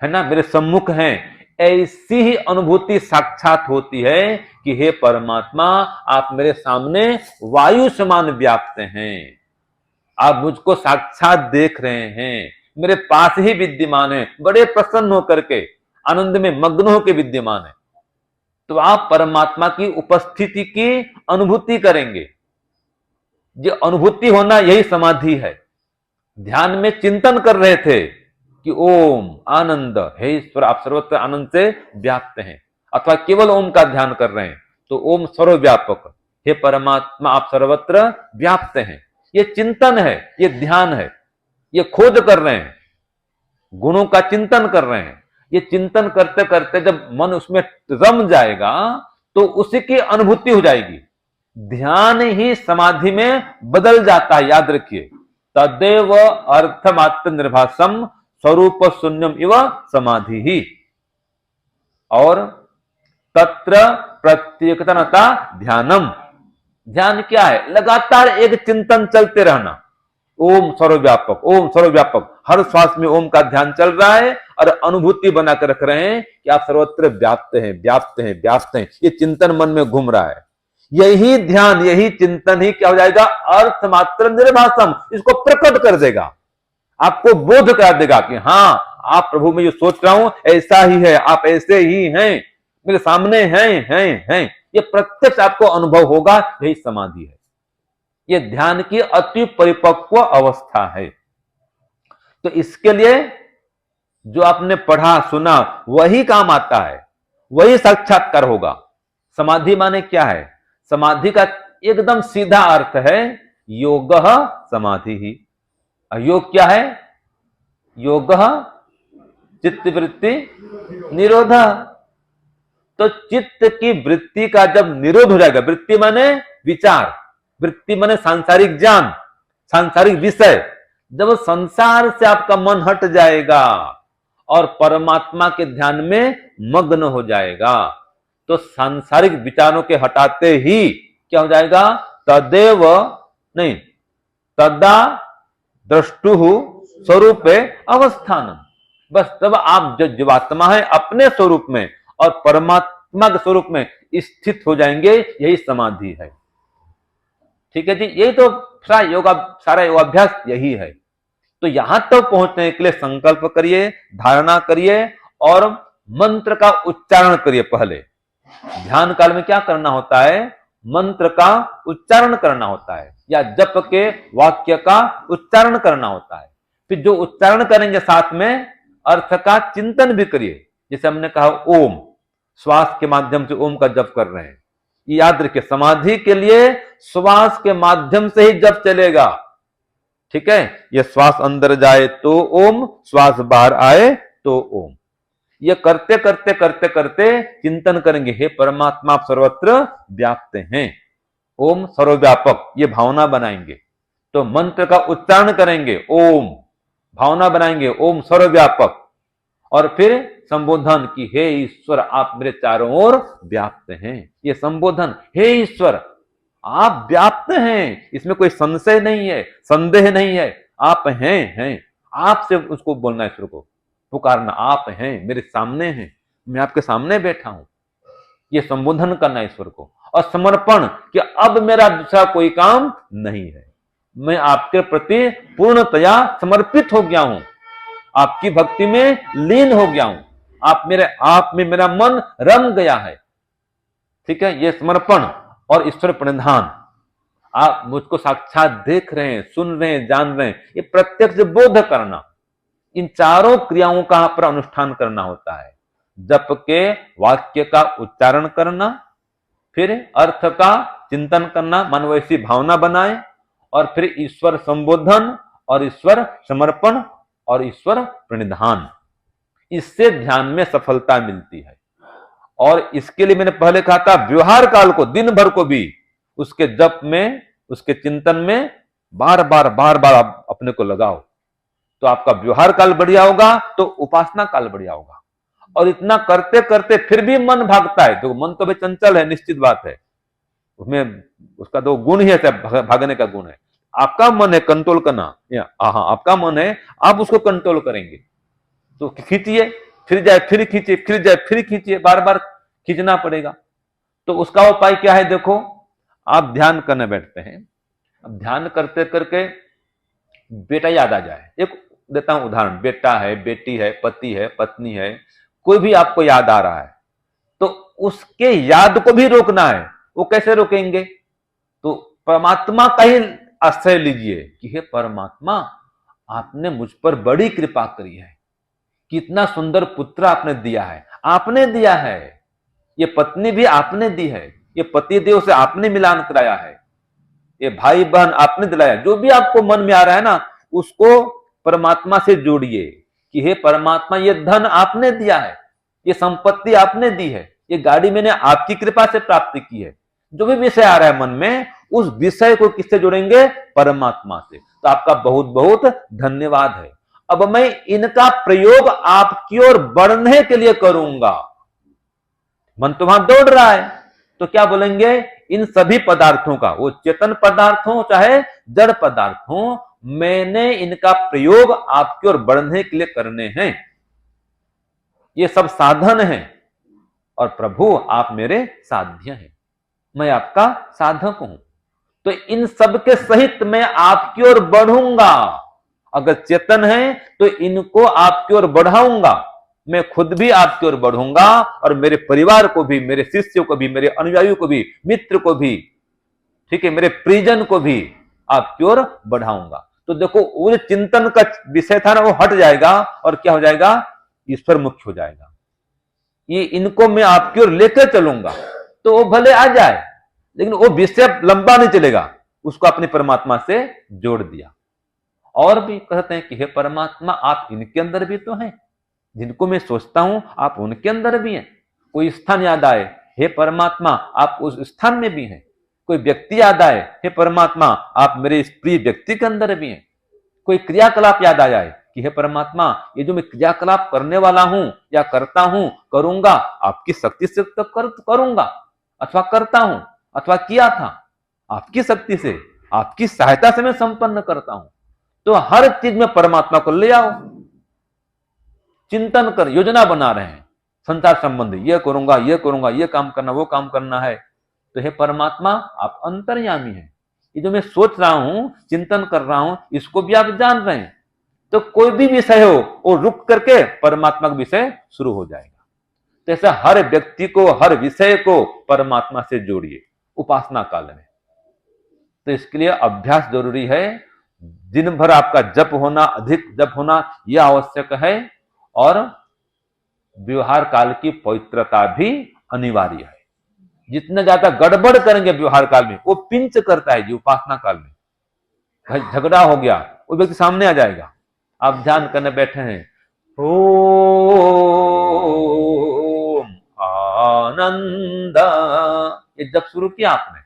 है ना, मेरे सम्मुख हैं। ऐसी ही अनुभूति साक्षात होती है कि हे परमात्मा, आप मेरे सामने वायु समान व्याप्त हैं, आप मुझको साक्षात देख रहे हैं, मेरे पास ही विद्यमान है, बड़े प्रसन्न होकर के, आनंद में मग्न होकर विद्यमान है। तो आप परमात्मा की उपस्थिति की अनुभूति करेंगे। ये अनुभूति होना यही समाधि है। ध्यान में चिंतन कर रहे थे कि ओम आनंद, हे ईश्वर आप सर्वत्र आनंद से व्याप्त हैं, अथवा केवल ओम का ध्यान कर रहे हैं तो ओम सर्वव्यापक, हे परमात्मा आप सर्वत्र व्याप्त हैं। ये चिंतन है, ये ध्यान है, ये खोज कर रहे हैं, गुणों का चिंतन कर रहे हैं। ये चिंतन करते करते जब मन उसमें रम जाएगा तो उसी की अनुभूति हो जाएगी। ध्यान ही समाधि में बदल जाता है, याद रखिए। तदेव अर्थमात्र निर्भासम स्वरूप शून्यम इव समाधि ही। और तत्र प्रत्येकता ध्यानम, ध्यान क्या है? लगातार एक चिंतन चलते रहना, ओम सर्वव्यापक, ओम सर्वव्यापक। हर श्वास में ओम का ध्यान चल रहा है और अनुभूति बनाकर रख रहे हैं कि आप सर्वत्र व्याप्त हैं, व्याप्त हैं, व्याप्त हैं। ये चिंतन मन में घूम रहा है। यही ध्यान, यही चिंतन ही क्या हो जाएगा? अर्थमात्र निर्भासम, इसको प्रकट कर देगा, आपको बोध करा देगा कि हाँ, आप प्रभु में जो सोच रहा हूं ऐसा ही है, आप ऐसे ही हैं, मेरे सामने हैं। ये प्रत्यक्ष आपको अनुभव होगा। यही समाधि है, ये ध्यान की अति परिपक्व अवस्था है। तो इसके लिए जो आपने पढ़ा सुना वही काम आता है, वही साक्षात्कार होगा। समाधि माने क्या है? समाधि का एकदम सीधा अर्थ है योगः समाधि ही। योग क्या है? योगः चित्त वृत्ति निरोध। तो चित्त की वृत्ति का जब निरोध हो जाएगा, वृत्ति माने विचार, वृत्ति माने सांसारिक ज्ञान, सांसारिक विषय, जब संसार से आपका मन हट जाएगा और परमात्मा के ध्यान में मग्न हो जाएगा, तो सांसारिक विचारों के हटाते ही क्या हो जाएगा? तदेव नहीं, तदा द्रष्टु स्वरूपे अवस्थानम। बस तब आप जो जीवात्मा है अपने स्वरूप में और परमात्मा के स्वरूप में स्थित हो जाएंगे। यही समाधि है। ठीक है जी, यही तो सारा योगाभ्यास यही है। तो यहां तक पहुंचने के लिए संकल्प करिए, धारणा करिए और मंत्र का उच्चारण करिए। पहले ध्यान काल में क्या करना होता है, मंत्र का उच्चारण करना होता है या जप के वाक्य का उच्चारण करना होता है। फिर जो उच्चारण करेंगे साथ में अर्थ का चिंतन भी करिए। जैसे हमने कहा ओम, श्वास के माध्यम से ओम का जप कर रहे हैं, याद रखिए समाधि के लिए श्वास के माध्यम से ही जप चलेगा। ठीक है, ये श्वास अंदर जाए तो ओम, श्वास बाहर आए तो ओम। ये करते करते करते करते चिंतन करेंगे, हे परमात्मा आप सर्वत्र व्याप्त हैं, ओम सर्वव्यापक, ये भावना बनाएंगे। तो मंत्र का उच्चारण करेंगे ओम, भावना बनाएंगे ओम सर्वव्यापक, और फिर संबोधन की हे ईश्वर आप मेरे चारों ओर व्याप्त हैं। ये संबोधन, हे ईश्वर आप व्याप्त हैं, इसमें कोई संशय नहीं है, संदेह नहीं है, आप हैं। आपसे उसको बोलना, ईश्वर को पुकारना, आप हैं, मेरे सामने हैं, मैं आपके सामने बैठा हूं। ये संबोधन करना ईश्वर को, और समर्पण कि अब मेरा दूसरा कोई काम नहीं है, मैं आपके प्रति पूर्णतया समर्पित हो गया हूं, आपकी भक्ति में लीन हो गया हूं, आप में मेरा मन रम गया है। ठीक है, ये समर्पण और ईश्वर प्रणिधान, आप मुझको साक्षात देख रहे हैं, सुन रहे हैं, जान रहे हैं, ये प्रत्यक्ष बोध करना, इन चारों क्रियाओं का पर अनुष्ठान करना होता है। जप के वाक्य का उच्चारण करना, फिर अर्थ का चिंतन करना, मन वैसी भावना बनाए, और फिर ईश्वर संबोधन और ईश्वर समर्पण और ईश्वर प्रणिधान। इससे ध्यान में सफलता मिलती है। और इसके लिए मैंने पहले कहा था व्यवहार काल को दिन भर को भी उसके जप में, उसके चिंतन में बार बार अपने को लगाओ, तो आपका व्यवहार काल बढ़िया होगा तो उपासना काल बढ़िया होगा। और इतना करते करते फिर भी मन भागता है, तो मन तो भाई चंचल है, निश्चित बात है, उसमें उसका तो गुण ही है, भागने का गुण है। आपका मन है कंट्रोल करना, आपका मन है आप उसको कंट्रोल करेंगे, तो खींचिए, फिर जाए फिर खींचिए, फिर जाए फिर खींचिए, बार बार खींचना पड़ेगा। तो उसका उपाय क्या है, देखो आप ध्यान करने बैठते हैं, अब ध्यान करते करके बेटा याद आ जाए। एक देता हूं उदाहरण, बेटा है, बेटी है, पति है, पत्नी है, कोई भी आपको याद आ रहा है, तो उसके याद को भी रोकना है। वो कैसे रोकेंगे, तो परमात्मा का ही आश्रय लीजिए कि हे परमात्मा आपने मुझ पर बड़ी कृपा करी है, कितना सुंदर पुत्र आपने दिया है, आपने दिया है, ये पत्नी भी आपने दी है, ये पति देव से आपने मिलान कराया है, ये भाई बहन आपने दिलाया। जो भी आपको मन में आ रहा है ना, उसको परमात्मा से जोड़िए कि हे परमात्मा ये धन आपने दिया है, ये संपत्ति आपने दी है, ये गाड़ी मैंने आपकी कृपा से प्राप्त की है। जो भी विषय आ रहा है मन में, उस विषय को किससे जोड़ेंगे, परमात्मा से। तो आपका बहुत बहुत धन्यवाद है, अब मैं इनका प्रयोग आपकी ओर बढ़ने के लिए करूंगा। मन तो वहां दौड़ रहा है, तो क्या बोलेंगे, इन सभी पदार्थों का, वो चेतन पदार्थ हो चाहे जड़ पदार्थ हो, मैंने इनका प्रयोग आपकी ओर बढ़ने के लिए करने हैं। ये सब साधन हैं और प्रभु आप मेरे साध्य हैं, मैं आपका साधक हूं, तो इन सब के सहित मैं आपकी ओर बढ़ूंगा। अगर चेतन है तो इनको आपकी ओर बढ़ाऊंगा, मैं खुद भी आपकी ओर बढ़ूंगा और मेरे परिवार को भी, मेरे शिष्यों को भी, मेरे अनुयायियों को भी, मित्र को भी, ठीक है, मेरे परिजन को भी आपकी ओर बढ़ाऊंगा। तो देखो वो जो चिंतन का विषय था ना, वो हट जाएगा और क्या हो जाएगा, ईश्वर मुख्य हो जाएगा। ये इनको मैं आपकी ओर लेकर चलूंगा, तो वो भले आ जाए, लेकिन वो विषय लंबा नहीं चलेगा, उसको अपने परमात्मा से जोड़ दिया। और भी कहते हैं कि हे परमात्मा आप इनके अंदर भी तो हैं, जिनको मैं सोचता हूं आप उनके अंदर भी हैं। कोई स्थान याद आए, हे परमात्मा आप उस स्थान में भी हैं। कोई व्यक्ति याद आए, हे परमात्मा आप मेरे इस प्रिय व्यक्ति के अंदर भी हैं। कोई क्रियाकलाप याद आ जाए कि हे परमात्मा ये जो मैं क्रियाकलाप करने वाला हूं या करता हूं, करूंगा, आपकी शक्ति से तो करूंगा, अथवा करता हूं, अथवा किया था, आपकी शक्ति से, आपकी सहायता से मैं संपन्न करता हूं। तो हर चीज में परमात्मा को ले आओ, चिंतन कर, योजना बना रहे हैं संसार संबंधी, ये करूंगा, ये करूंगा, ये काम करना, वो काम करना है। तो हे परमात्मा आप अंतर्यामी हैं, ये जो मैं सोच रहा हूं, चिंतन कर रहा हूं, इसको भी आप जान रहे हैं। तो कोई भी विषय हो वो रुक करके परमात्मा का विषय शुरू हो जाएगा। तो ऐसा हर व्यक्ति को, हर विषय को परमात्मा से जोड़िए उपासना काल में। तो इसके लिए अभ्यास जरूरी है। दिन भर आपका जप होना, अधिक जप होना यह आवश्यक है, और व्यवहार काल की पवित्रता भी अनिवार्य है। जितना ज्यादा गड़बड़ करेंगे व्यवहार काल में, वो पिंच करता है जी उपासना काल में। झगड़ा हो गया, वो व्यक्ति सामने आ जाएगा। आप ध्यान करने बैठे हैं, ओम आनंद, ये जब शुरू किया आपने,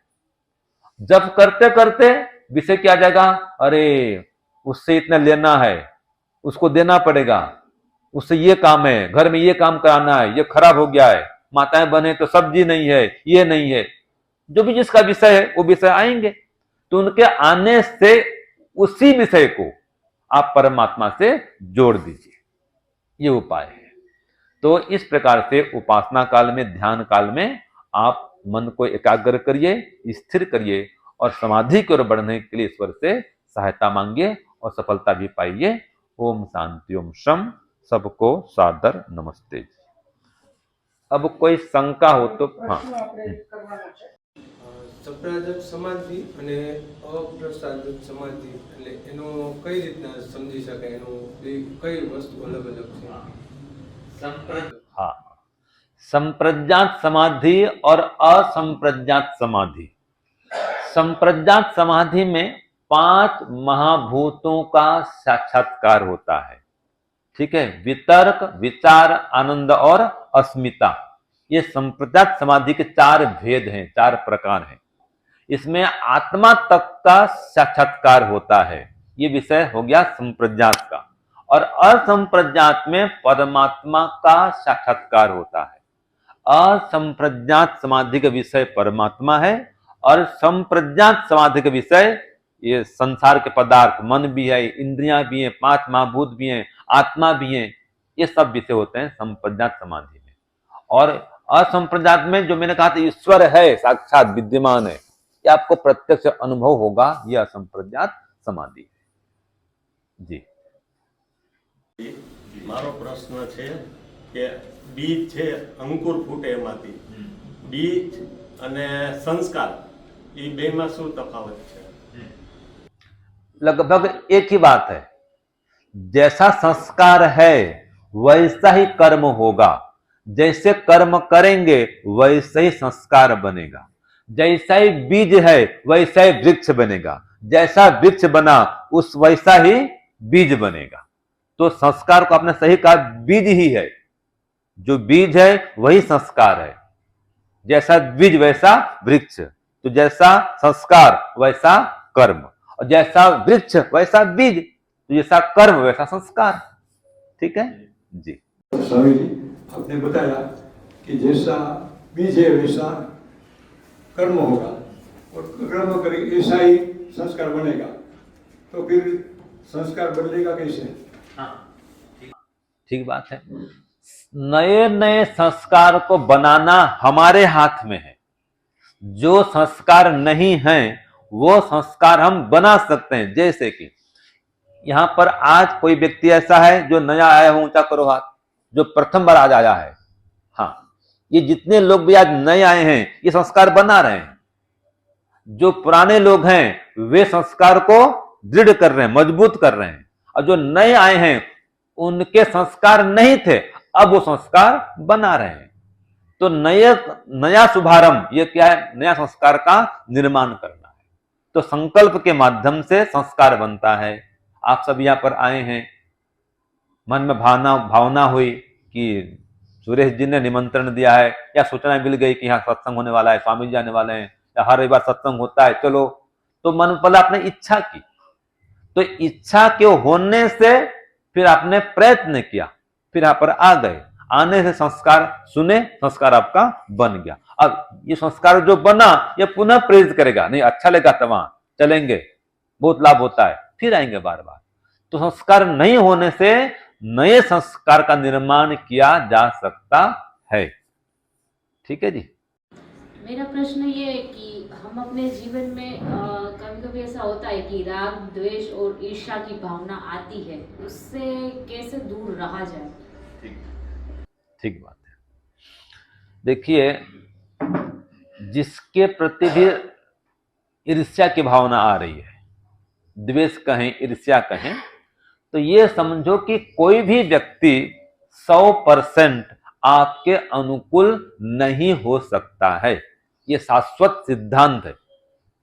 जब करते करते विषय क्या जाएगा, अरे उससे इतना लेना है, उसको देना पड़ेगा, उससे ये काम है, घर में ये काम कराना है, ये खराब हो गया है, माताएं बने तो सब्जी नहीं है, ये नहीं है, जो भी जिसका विषय है वो विषय आएंगे। तो उनके आने से उसी विषय को आप परमात्मा से जोड़ दीजिए, ये उपाय है। तो इस प्रकार से उपासना काल में, ध्यान काल में आप मन को एकाग्र करिए, स्थिर करिए, और समाधि की ओर बढ़ने के लिए ईश्वर से सहायता मांगिए और सफलता भी पाइए। ओम शांति, ओम शम। सबको सादर नमस्ते। अब कोई शंका हो तो हाँ। સપ્રાજક સમાધિ અને અપ્રસાદક સમાધિ એટલે એનો કઈ રીતના સમજી શકાય, એનું કઈ વસ્તુ અલગ અલગ છે? हाँ, संप्रज्ञात समाधि और असंप्रज्ञात समाधि। संप्रज्ञात समाधि में 5 महाभूतों का साक्षात्कार होता है, ठीक है। वितर्क, विचार, आनंद और अस्मिता, ये संप्रज्ञात समाधि के 4 भेद हैं, 4 प्रकार हैं। इसमें आत्मा तक का साक्षात्कार होता है, ये विषय हो गया संप्रज्ञात का। और असंप्रज्ञात में परमात्मा का साक्षात्कार होता है। असंप्रज्ञात समाधि का विषय परमात्मा है, और संप्रज्ञात समाधि का विषय ये संसार के पदार्थ, मन भी है, इंद्रियां भी हैं, 5 महाभूत भी हैं, आत्मा भी है, ये सब विषय होते हैं संप्रज्ञात समाधि में। और असंप्रज्ञात में जो मैंने कहा था ईश्वर है, साक्षात विद्यमान है, ये आपको प्रत्यक्ष अनुभव होगा, यह असंप्रज्ञात समाधि है जी। मारो प्रश्न है कि बीज है अंकुर फूटे एमांथी, बीज अने संस्कार ये बे में शुं तफावत है? लगभग एक ही बात है। जैसा संस्कार है वैसा ही कर्म होगा, जैसे कर्म करेंगे वैसे ही संस्कार बनेगा। जैसा ही बीज है वैसा ही वृक्ष बनेगा, जैसा वृक्ष बना उस वैसा ही बीज बनेगा। तो संस्कार को आपने सही कहा, बीज ही है, जो बीज है वही संस्कार है। जैसा बीज वैसा वृक्ष, तो जैसा संस्कार वैसा कर्म, और जैसा वृक्ष वैसा बीज, तो जैसा कर्म वैसा संस्कार। ठीक है जी। स्वामी जी, आपने बताया कि जैसा बीज है वैसा कर्म होगा, और कर्म करेंगे ऐसा ही संस्कार बनेगा, तो फिर संस्कार बदलेगा कैसे? ठीक बात है। नए नए संस्कार को बनाना हमारे हाथ में है। जो संस्कार नहीं है वो संस्कार हम बना सकते हैं। जैसे कि यहां पर आज कोई व्यक्ति ऐसा है जो नया आया हो, ऊंचा करो हाथ, जो प्रथम बार आज आया है। हाँ, ये जितने लोग भी आज नए आए हैं ये संस्कार बना रहे हैं। जो पुराने लोग हैं वे संस्कार को दृढ़ कर रहे हैं, मजबूत कर रहे हैं, और जो नए आए हैं उनके संस्कार नहीं थे, अब वो संस्कार बना रहे हैं। तो नया शुभारंभ ये क्या है? नया संस्कार का निर्माण करना है। तो संकल्प के माध्यम से संस्कार बनता है। आप सब यहां पर आए हैं, मन में भावना हुई कि सुरेश जी ने निमंत्रण दिया है, या सूचना मिल गई कि यहाँ सत्संग होने वाला है, स्वामी जी आने वाले हैं, या हर रविवार सत्संग होता है, चलो। तो मन पहले आपने इच्छा की, तो इच्छा के होने से फिर आपने प्रयत्न किया, फिर यहां पर आ गए। आने से संस्कार सुने, संस्कार आपका बन गया। अब ये संस्कार जो बना ये पुनः प्रेरित करेगा, नहीं अच्छा लगा तो वहां चलेंगे, बहुत लाभ होता है, फिर आएंगे बार बार। तो संस्कार नहीं होने से नए संस्कार का निर्माण किया जा सकता है। ठीक है जी। मेरा प्रश्न ये है कि हम अपने जीवन में कभी कभी ऐसा होता है कि राग, द्वेष और ईर्ष्या की भावना आती है, उससे कैसे दूर रहा जाए? ठीक बात है। देखिए, जिसके प्रति भी ईर्ष्या की भावना आ रही है, द्वेष कहें ईर्ष्या कहें, तो ये समझो कि कोई भी व्यक्ति 100% आपके अनुकूल नहीं हो सकता है। ये शाश्वत सिद्धांत है।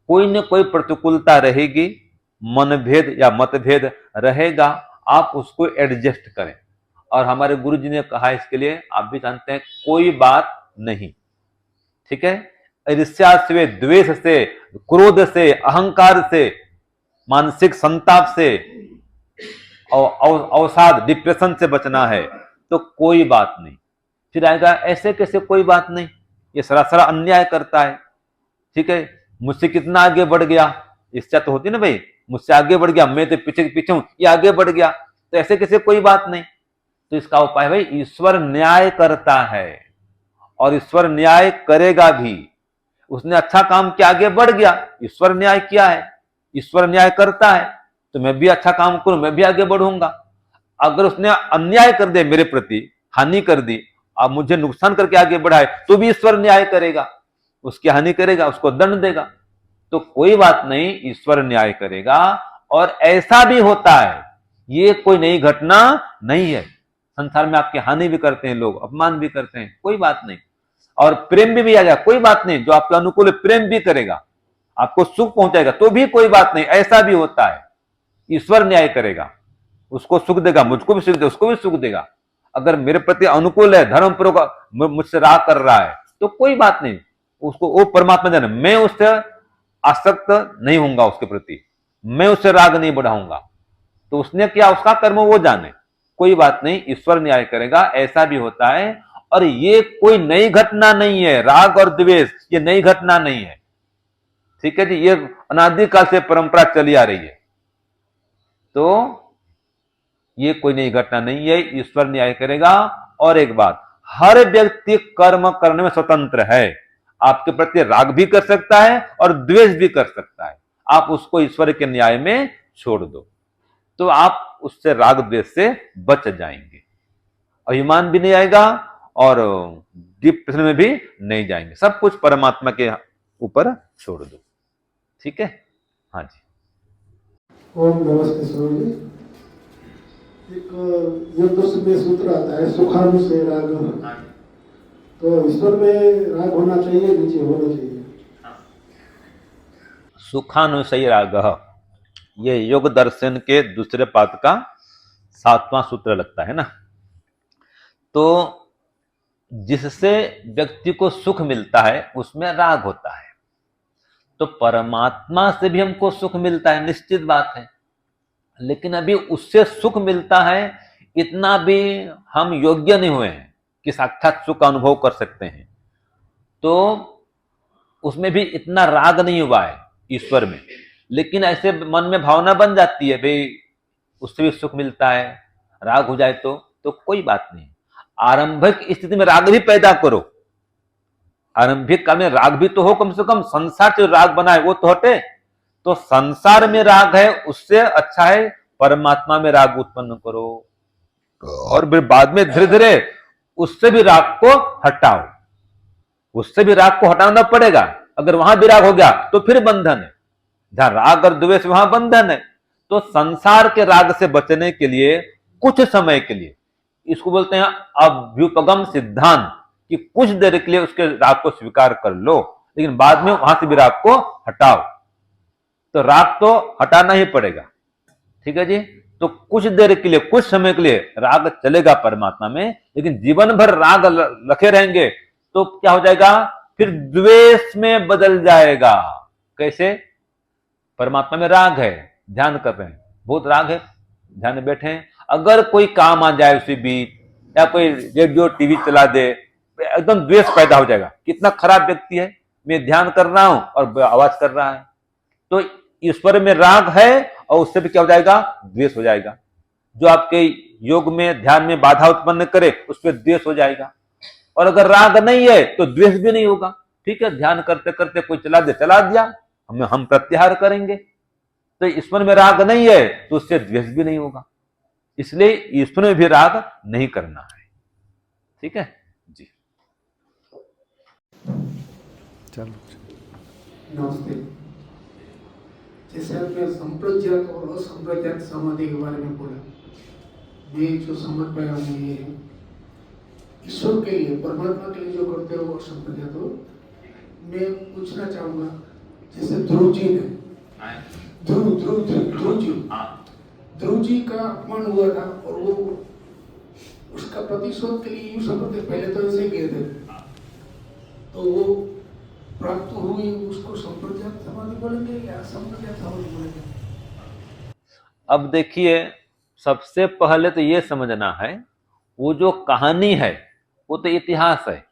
कोई न कोई प्रतिकूलता रहेगी, मनभेद या मतभेद रहेगा, आप उसको एडजस्ट करें। और हमारे गुरु जी ने कहा इसके लिए, आप भी जानते हैं, कोई बात नहीं, ठीक है। ईर्ष्या से, द्वेष से, क्रोध से, अहंकार से, मानसिक संताप से, अवसाद डिप्रेशन से बचना है तो कोई बात नहीं। फिर आएगा ऐसे कैसे कोई बात नहीं, ये सरासर अन्याय करता है, ठीक है। मुझसे कितना आगे बढ़ गया, इच्छा तो होती ना भाई, मुझसे आगे बढ़ गया, मैं तो पीछे पीछे हूं, ये आगे बढ़ गया, तो ऐसे कैसे कोई बात नहीं। तो इसका उपाय भाई, ईश्वर न्याय करता है और ईश्वर न्याय करेगा भी। उसने अच्छा काम किया, आगे बढ़ गया, ईश्वर न्याय किया है, ईश्वर न्याय करता है, तो मैं भी अच्छा काम करूं, मैं भी आगे बढ़ूंगा। अगर उसने अन्याय कर दिया मेरे प्रति, हानि कर दी, अब मुझे नुकसान करके आगे बढ़ाए, तो भी ईश्वर न्याय करेगा, उसकी हानि करेगा, उसको दंड देगा। तो कोई बात नहीं, ईश्वर न्याय करेगा। और ऐसा भी होता है, ये कोई नई घटना नहीं है। संसार में आपकी हानि भी करते हैं लोग, अपमान भी करते हैं, कोई बात नहीं। और प्रेम भी आ जाए, कोई बात नहीं, जो आपके अनुकूल है प्रेम भी करेगा, आपको सुख पहुंचाएगा, तो भी कोई बात नहीं, ऐसा भी होता है। ईश्वर न्याय करेगा, उसको सुख देगा, मुझको भी सुख देगा, उसको भी सुख देगा। अगर मेरे प्रति अनुकूल है, धर्म पूर्वक मुझसे राग कर रहा है, तो कोई बात नहीं, उसको वो परमात्मा जाने, मैं उससे आसक्त नहीं होऊंगा, उसके प्रति मैं उससे राग नहीं बढ़ाऊंगा। तो उसने क्या, उसका कर्म वो जाने, कोई बात नहीं, ईश्वर न्याय करेगा। ऐसा भी होता है। और ये कोई नई घटना नहीं है, राग और द्वेष ये नई घटना नहीं है, ठीक है जी, ये अनादिकाल से परंपरा चली आ रही है। तो ये कोई नई घटना नहीं है, ईश्वर न्याय करेगा। और एक बात, हर व्यक्ति कर्म करने में स्वतंत्र है, आपके प्रति राग भी कर सकता है और द्वेष भी कर सकता है, आप उसको ईश्वर के न्याय में छोड़ दो, तो आप उससे राग द्वेष से बच जाएंगे, अभिमान भी नहीं आएगा और डिप्रेशन में भी नहीं जाएंगे। सब कुछ परमात्मा के ऊपर छोड़ दो, ठीक है। हाँ जी। ओम नमस्ते स्वामी जी। एक योग दर्शन में सूत्र आता है, सुखानुशय राग। तो ईश्वर में राग होना चाहिए, नीचे होना चाहिए। सुखानुशयी राग, ये योग दर्शन के दूसरे पाद का 7वां सूत्र लगता है ना। तो जिससे व्यक्ति को सुख मिलता है उसमें राग होता है। तो परमात्मा से भी हमको सुख मिलता है, निश्चित बात है, लेकिन अभी उससे सुख मिलता है, इतना भी हम योग्य नहीं हुए हैं कि साक्षात सुख का अनुभव कर सकते हैं। तो उसमें भी इतना राग नहीं हुआ है ईश्वर में, लेकिन ऐसे मन में भावना बन जाती है, भाई उससे भी सुख मिलता है, राग हो जाए तो कोई बात नहीं। आरंभिक स्थिति में राग भी पैदा करो, आरंभिक काल में राग भी तो हो, कम से कम संसार से राग बनाए वो तो हटे। तो संसार में राग है, उससे अच्छा है परमात्मा में राग उत्पन्न करो, और फिर बाद में धीरे धीरे उससे भी राग को हटाओ, उससे भी राग को हटाना पड़ेगा। अगर वहां भी राग हो गया तो फिर बंधन है, जहां राग और द्वेष वहां बंधन है। तो संसार के राग से बचने के लिए कुछ समय के लिए, इसको बोलते हैं अभ्युपगम सिद्धांत, कि कुछ देर के लिए उसके राग को स्वीकार कर लो, लेकिन बाद में वहां से भी राग को हटाओ। तो राग तो हटाना ही पड़ेगा, ठीक है जी। तो कुछ देर के लिए, कुछ समय के लिए राग चलेगा परमात्मा में, लेकिन जीवन भर राग रखे रहेंगे तो क्या हो जाएगा, फिर द्वेष में बदल जाएगा। कैसे? परमात्मा में राग है, ध्यान कर रहे हैं, बहुत राग है, ध्यान में बैठे हैं, अगर कोई काम आ जाए उसी बीच, या कोई रेडियो टीवी चला दे, एकदम द्वेष पैदा हो जाएगा। कितना खराब व्यक्ति है, मैं ध्यान कर रहा हूं और आवाज कर रहा है। तो ईश्वर में राग है और उससे भी क्या हो जाएगा, द्वेष हो जाएगा। जो आपके योग में, ध्यान में बाधा उत्पन्न करे उस पर द्वेष हो जाएगा। और अगर राग नहीं है तो द्वेष भी नहीं होगा। ठीक है, ध्यान करते करते कोई चला दिया, हम प्रत्याहार करेंगे। तो ईश्वर में राग नहीं है तो उससे द्वेष भी नहीं होगा, इसलिए ईश्वर में भी राग नहीं करना है। ठीक है जी। चलो नमस्ते। जैसे आपने संप्रज्ञात और असंप्रज्ञात समाधि के बारे में बोला, मैं जो समझ पाया हूँ ये है, ईश्वर के लिए, परमात्मा के लिए जो करते हो वो असंप्रज्ञात हो। मैं पूछना चाहूँगा, जैसे ध्रुव जी ने, ध्रुव जी का अपमान हुआ था और वो उसका प्रतिशोध के लिए यूँ समझते, पहले तो ऐसे कहे थे, तो वो प्राप्त हुई, उसको संप्रज्ञात समाधि बोलेंगे या असंप्रज्ञात समाधि बोलेंगे? अब देखिए, सबसे पहले तो ये समझना है, वो जो कहानी है वो तो इतिहास है,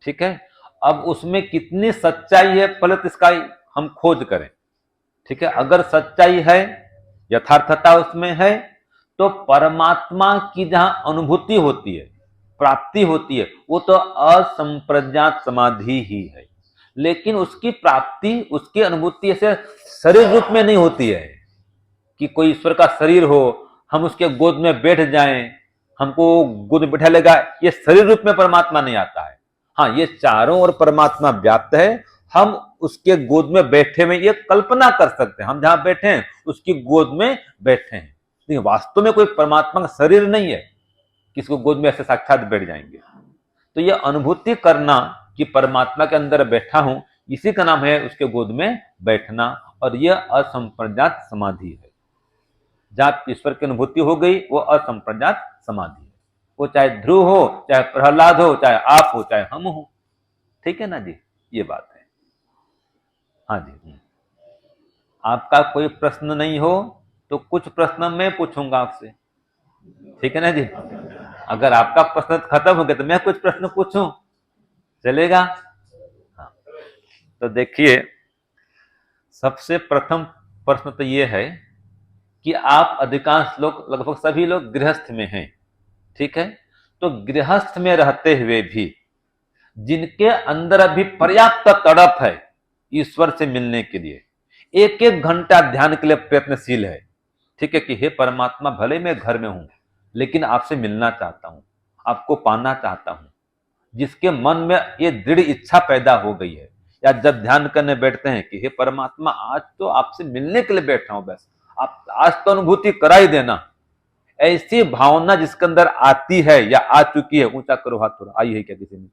ठीक है। अब उसमें कितनी सच्चाई है पहले तो इसका हम खोज करें, ठीक है। अगर सच्चाई है, यथार्थता उसमें है, तो परमात्मा की जहां अनुभूति होती है, प्राप्ति होती है, वो तो असंप्रज्ञात समाधि ही है। लेकिन उसकी प्राप्ति, उसकी अनुभूति ऐसे शरीर रूप में नहीं होती है कि कोई ईश्वर का शरीर हो, हम उसके गोद में बैठ जाएं, हमको गोद में बैठा लेगा, ये शरीर रूप में परमात्मा नहीं आता है। हाँ, ये चारों ओर परमात्मा व्याप्त है, हम उसके गोद में बैठे हुए ये कल्पना कर सकते हैं, हम जहां बैठे हैं उसकी गोद में बैठे हैं, लेकिन वास्तव में कोई परमात्मा का शरीर नहीं है किसको गोद में ऐसे साक्षात बैठ जाएंगे। तो ये अनुभूति करना कि परमात्मा के अंदर बैठा हूं, इसी का नाम है उसके गोद में बैठना, और यह असंप्रज्ञात समाधि है। जहां ईश्वर की अनुभूति हो गई वो असंप्रज्ञात समाधि है। वो चाहे ध्रुव हो, चाहे प्रहलाद हो, चाहे आप हो, चाहे हम हो, ठीक है ना जी, ये बात है। हाँ जी, आपका कोई प्रश्न नहीं हो तो कुछ प्रश्न मैं पूछूंगा आपसे, ठीक है ना जी। अगर आपका प्रश्न खत्म हो गया तो मैं कुछ प्रश्न पूछूं, चलेगा? हाँ। तो देखिए, सबसे प्रथम प्रश्न तो ये है कि आप अधिकांश लोग, लगभग सभी लोग गृहस्थ में हैं, ठीक है। तो गृहस्थ में रहते हुए भी जिनके अंदर अभी पर्याप्त तड़प है ईश्वर से मिलने के लिए, एक एक घंटा ध्यान के लिए प्रयत्नशील है, ठीक है, कि हे परमात्मा, भले मैं घर में हूं लेकिन आपसे मिलना चाहता हूं, आपको पाना चाहता हूं, जिसके मन में ये दृढ़ इच्छा पैदा हो गई है, या जब ध्यान करने बैठते हैं कि हे परमात्मा, आज तो आपसे मिलने के लिए बैठा हूं, बस आप आज तो अनुभूति करा ही देना, ऐसी भावना जिसके अंदर आती है या आ चुकी है, ऊंचा करो हाथ थोड़ा, आई है क्या किसी में?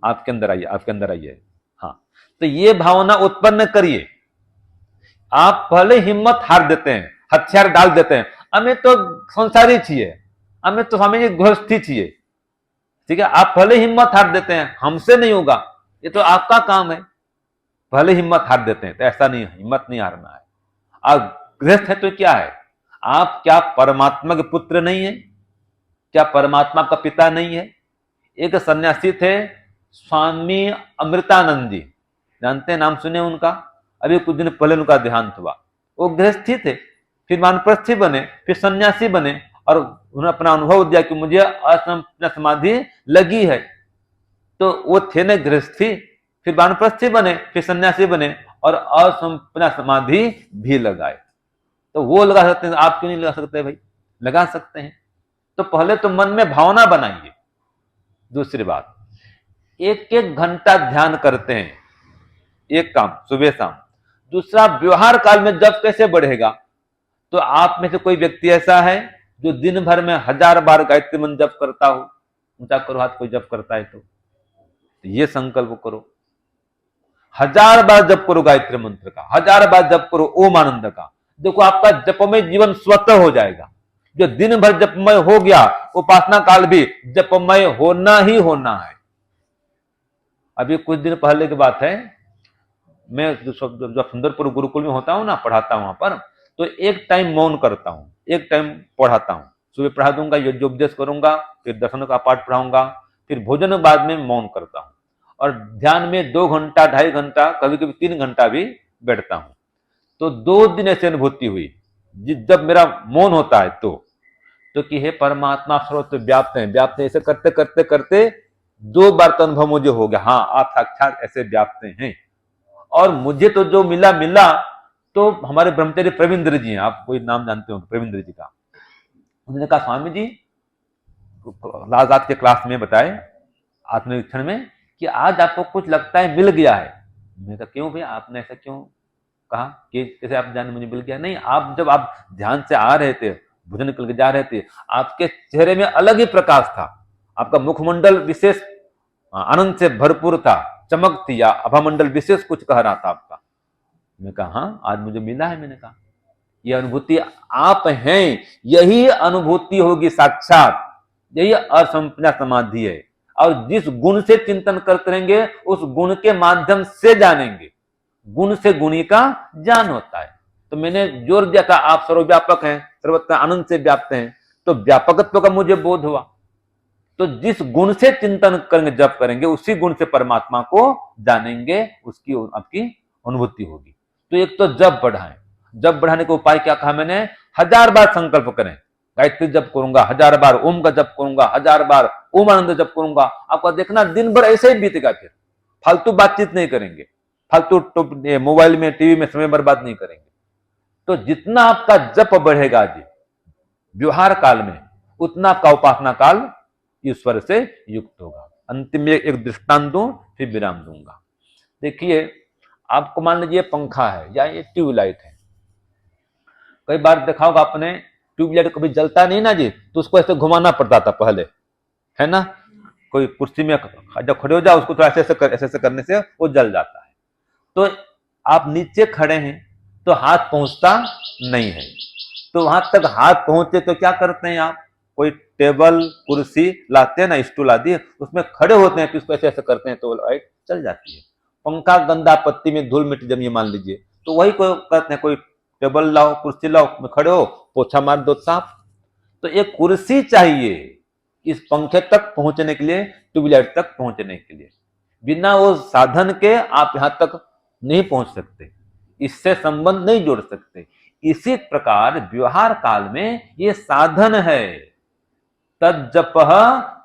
आपके अंदर आइए, आपके अंदर आइए। हाँ, तो ये भावना उत्पन्न करिए। आप भले हिम्मत हार देते हैं, हथियार डाल देते हैं, हमें तो संसारी चाहिए, हमें तो स्वामी गृहस्थी चाहिए, ठीक है। आप भले हिम्मत हार देते हैं, हमसे नहीं होगा, ये तो आपका काम है, भले हिम्मत हार देते हैं, तो ऐसा नहीं, हिम्मत नहीं हारना है। आप गृहस्थ है तो क्या है, आप क्या परमात्मा के पुत्र नहीं है? क्या परमात्मा का पिता नहीं है? एक सन्यासी थे स्वामी अमृतानंद जी, जानते हैं, नाम सुने उनका? अभी कुछ दिन पहले उनका देहांत हुआ। वो गृहस्थी थे, फिर वानप्रस्थी बने, फिर सन्यासी बने, और उन्होंने अपना अनुभव दिया कि मुझे असंप्रज्ञात समाधि लगी है। तो वो थे न गृहस्थी, फिर वानप्रस्थी बने, फिर सन्यासी बने, और असंप्रज्ञात समाधि भी लगाए। तो वो लगा सकते हैं, आप क्यों नहीं लगा सकते भाई? लगा सकते हैं। तो पहले तो मन में भावना बनाइए। दूसरी बात, एक एक घंटा ध्यान करते हैं, एक काम सुबह शाम। दूसरा, व्यवहार काल में जप कैसे बढ़ेगा? तो आप में से कोई व्यक्ति ऐसा है जो दिन भर में 1000 बार गायत्री मंत्र जप करता हो? ऊंचा करो हाथ, कोई जप करता है तो ये संकल्प करो, 1000 बार जप करो गायत्री मंत्र का, 1000 बार जप करो ओम आनंद का। देखो, आपका जपमय जीवन स्वतः हो जाएगा। जो दिन भर जपमय हो गया, उपासना काल भी जपमय होना ही होना है। अभी कुछ दिन पहले की बात है, मैं जो सुंदरपुर गुरुकुल में होता हूं ना, पढ़ाता हूं वहां पर, तो एक टाइम मौन करता हूं, एक टाइम पढ़ाता हूं। सुबह पढ़ा दूंगा, योग्योपदेश करूंगा, फिर दर्शन का पाठ पढ़ाऊंगा, फिर भोजन बाद में मौन करता हूं, और ध्यान में 2 घंटा, 2.5 घंटा, कभी कभी 3 घंटा भी बैठता हूं। तो 2 दिन ऐसी अनुभूति हुई, जब मेरा मौन होता है तो कि हे परमात्मा, सर्वत्र व्याप्त है, व्याप्त है, ऐसे करते करते करते 2 बार तो अनुभव मुझे हो गया, हाँ आप साक्षात ऐसे व्याप्त हैं। और मुझे तो जो मिला मिला, तो हमारे ब्रह्मचारी प्रवींद्र जी हैं, आप कोई नाम जानते हो प्रवींद्र जी का। उन्होंने कहा, स्वामी जी, लाल रात के क्लास में बताए आत्मनिरीक्षण में कि आज आपको कुछ लगता है मिल गया है। मैं कहा क्यों भैया, आपने ऐसा क्यों कहा कि कैसे आप जाने मुझे मिल गया? नहीं, आप जब आप ध्यान से आ रहे थे, भोजन करके जा रहे थे, आपके चेहरे में अलग ही प्रकाश था, आपका मुखमंडल विशेष आनंद से भरपूर था, चमक थी, या अभामंडल विशेष कुछ कह रहा था आपका। मैं कहा हाँ, आज मुझे मिला है। मैंने कहा ये अनुभूति आप हैं, यही अनुभूति होगी साक्षात, यही असंप्रज्ञा समाधि है। और जिस गुण से चिंतन करते रहेंगे उस गुण के माध्यम से जानेंगे। गुण से गुणी का ज्ञान होता है। तो मैंने जोर दिया था आप सर्वव्यापक हैं, सर्वत्र आनंद से व्याप्त हैं, तो व्यापकत्व का मुझे बोध हुआ। तो जिस गुण से चिंतन करेंगे, जप करेंगे, उसी गुण से परमात्मा को जानेंगे, उसकी आपकी अनुभूति होगी। तो एक तो जप बढ़ाएं। जप बढ़ाने का उपाय क्या कहा मैंने? 1000 बार संकल्प करें, गायत्री जप करूंगा 1000 बार, ओम का जप करूंगा 1000 बार, ओम आनंद जप करूंगा। आपका देखना दिन भर ऐसे ही बीतेगा। फिर फालतू बातचीत नहीं करेंगे, फालतू मोबाइल में, टीवी में समय बर्बाद नहीं करेंगे। तो जितना आपका जप बढ़ेगा जी व्यवहार काल में, उतना आपका उपासना काल ईश्वर से युक्त होगा। अंतिम में एक दृष्टांत दूं, फिर विराम दूंगा। देखिए, आपको मान लीजिए पंखा है या ये ट्यूबलाइट है। कई बार देखा होगा आपने, ट्यूबलाइट कभी जलता नहीं ना जी, तो उसको ऐसे घुमाना पड़ता था पहले, है ना। कोई कुर्सी में जब खड़े हो जाओ, उसको थोड़ा ऐसे करने से वो जल जाता है। तो आप नीचे खड़े हैं तो हाथ पहुंचता नहीं है, तो वहां तक हाथ पहुंचे तो क्या करते हैं आप? कोई टेबल कुर्सी लाते हैं ना, स्टूल आदि, उसमें खड़े होते हैं, फिर उसको ऐसे करते हैं तो लाइट चल जाती है। पंखा गंदा, पत्ती में धूल मिट्टी जमी मान लीजिए, तो वही कोई करते हैं, कोई टेबल लाओ, कुर्सी लाओ, में खड़े हो, पोछा मार दो साफ। तो एक कुर्सी चाहिए इस पंखे तक पहुंचने के लिए, ट्यूबलाइट तक पहुंचने के लिए। बिना वो साधन के आप यहां तक नहीं पहुंच सकते, इससे संबंध नहीं जोड़ सकते। इसी प्रकार व्यवहार काल में ये साधन है। तद जप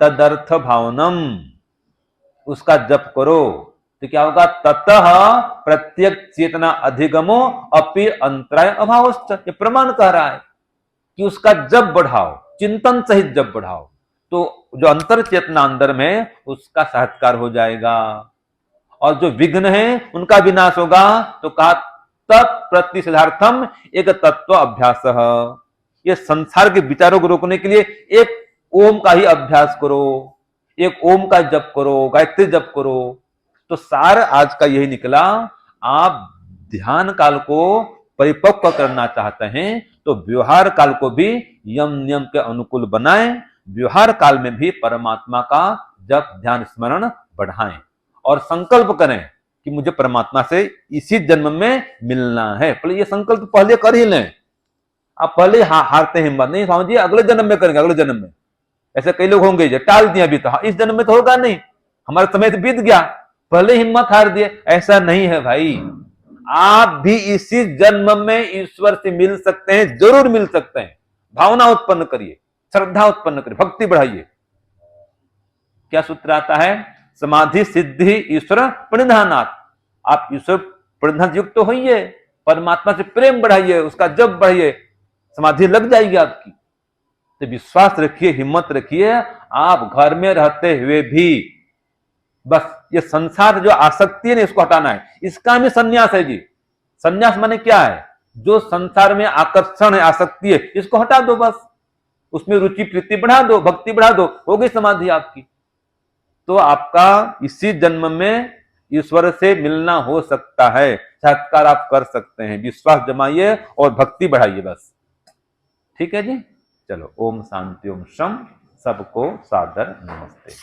तदर्थ भावनम, उसका जप करो तो क्या होगा? ततः प्रत्येक चेतना अधिगमो अपि अंतराय अभावश्च। ये प्रमाण कह रहा है कि उसका जप बढ़ाओ, चिंतन सहित जप बढ़ाओ, तो जो अंतर चेतना अंदर में, उसका साक्षात्कार हो जाएगा और जो विघ्न है उनका विनाश होगा। तो कहा तत्प्रतिषेधार्थम एक तत्व अभ्यास। ये संसार के विचारों को रोकने के लिए एक ओम का ही अभ्यास करो, एक ओम का जप करो, गायत्री जप करो। तो सार आज का यही निकला। आप ध्यान काल को परिपक्व करना चाहते हैं तो व्यवहार काल को भी यम नियम के अनुकूल बनाएं। व्यवहार काल में भी परमात्मा का जप ध्यान स्मरण बढ़ाएं और संकल्प करें कि मुझे परमात्मा से इसी जन्म में मिलना है। पहले ये संकल्प पहले कर ही लें। आप पहले हारते हिम्मत नहीं, स्वामी जी अगले जन्म में करेंगे, अगले जन्म में। ऐसे कई लोग होंगे जो टाल दिया, अभी तो इस जन्म में तो होगा नहीं, हमारा समय तो बीत गया, पहले हिम्मत हार दिए। ऐसा नहीं है भाई, आप भी इसी जन्म में ईश्वर से मिल सकते हैं, जरूर मिल सकते हैं। भावना उत्पन्न करिए, श्रद्धा उत्पन्न करिए, भक्ति बढ़ाइए। क्या सूत्र आता है? समाधि सिद्धि ईश्वर प्रणिधानात्। आप ईश्वर प्रणिधान युक्त तो होइए, परमात्मा से प्रेम बढ़ाइए, उसका जप बढ़ाइए, समाधि लग जाएगी आपकी। तो विश्वास रखिए, हिम्मत रखिए। आप घर में रहते हुए भी बस ये संसार जो आसक्ति है ना, इसको हटाना है। इसका भी संन्यास है जी। संन्यास माने क्या है? जो संसार में आकर्षण है, आसक्ति है, इसको हटा दो बस। उसमें रुचि प्रीति बढ़ा दो, भक्ति बढ़ा दो, हो गई समाधि आपकी। तो आपका इसी जन्म में ईश्वर से मिलना हो सकता है, साक्षात्कार आप कर सकते हैं। विश्वास जमाइए और भक्ति बढ़ाइए बस। ठीक है जी, चलो। ओम शांति, ओम शम। सबको सादर नमस्ते।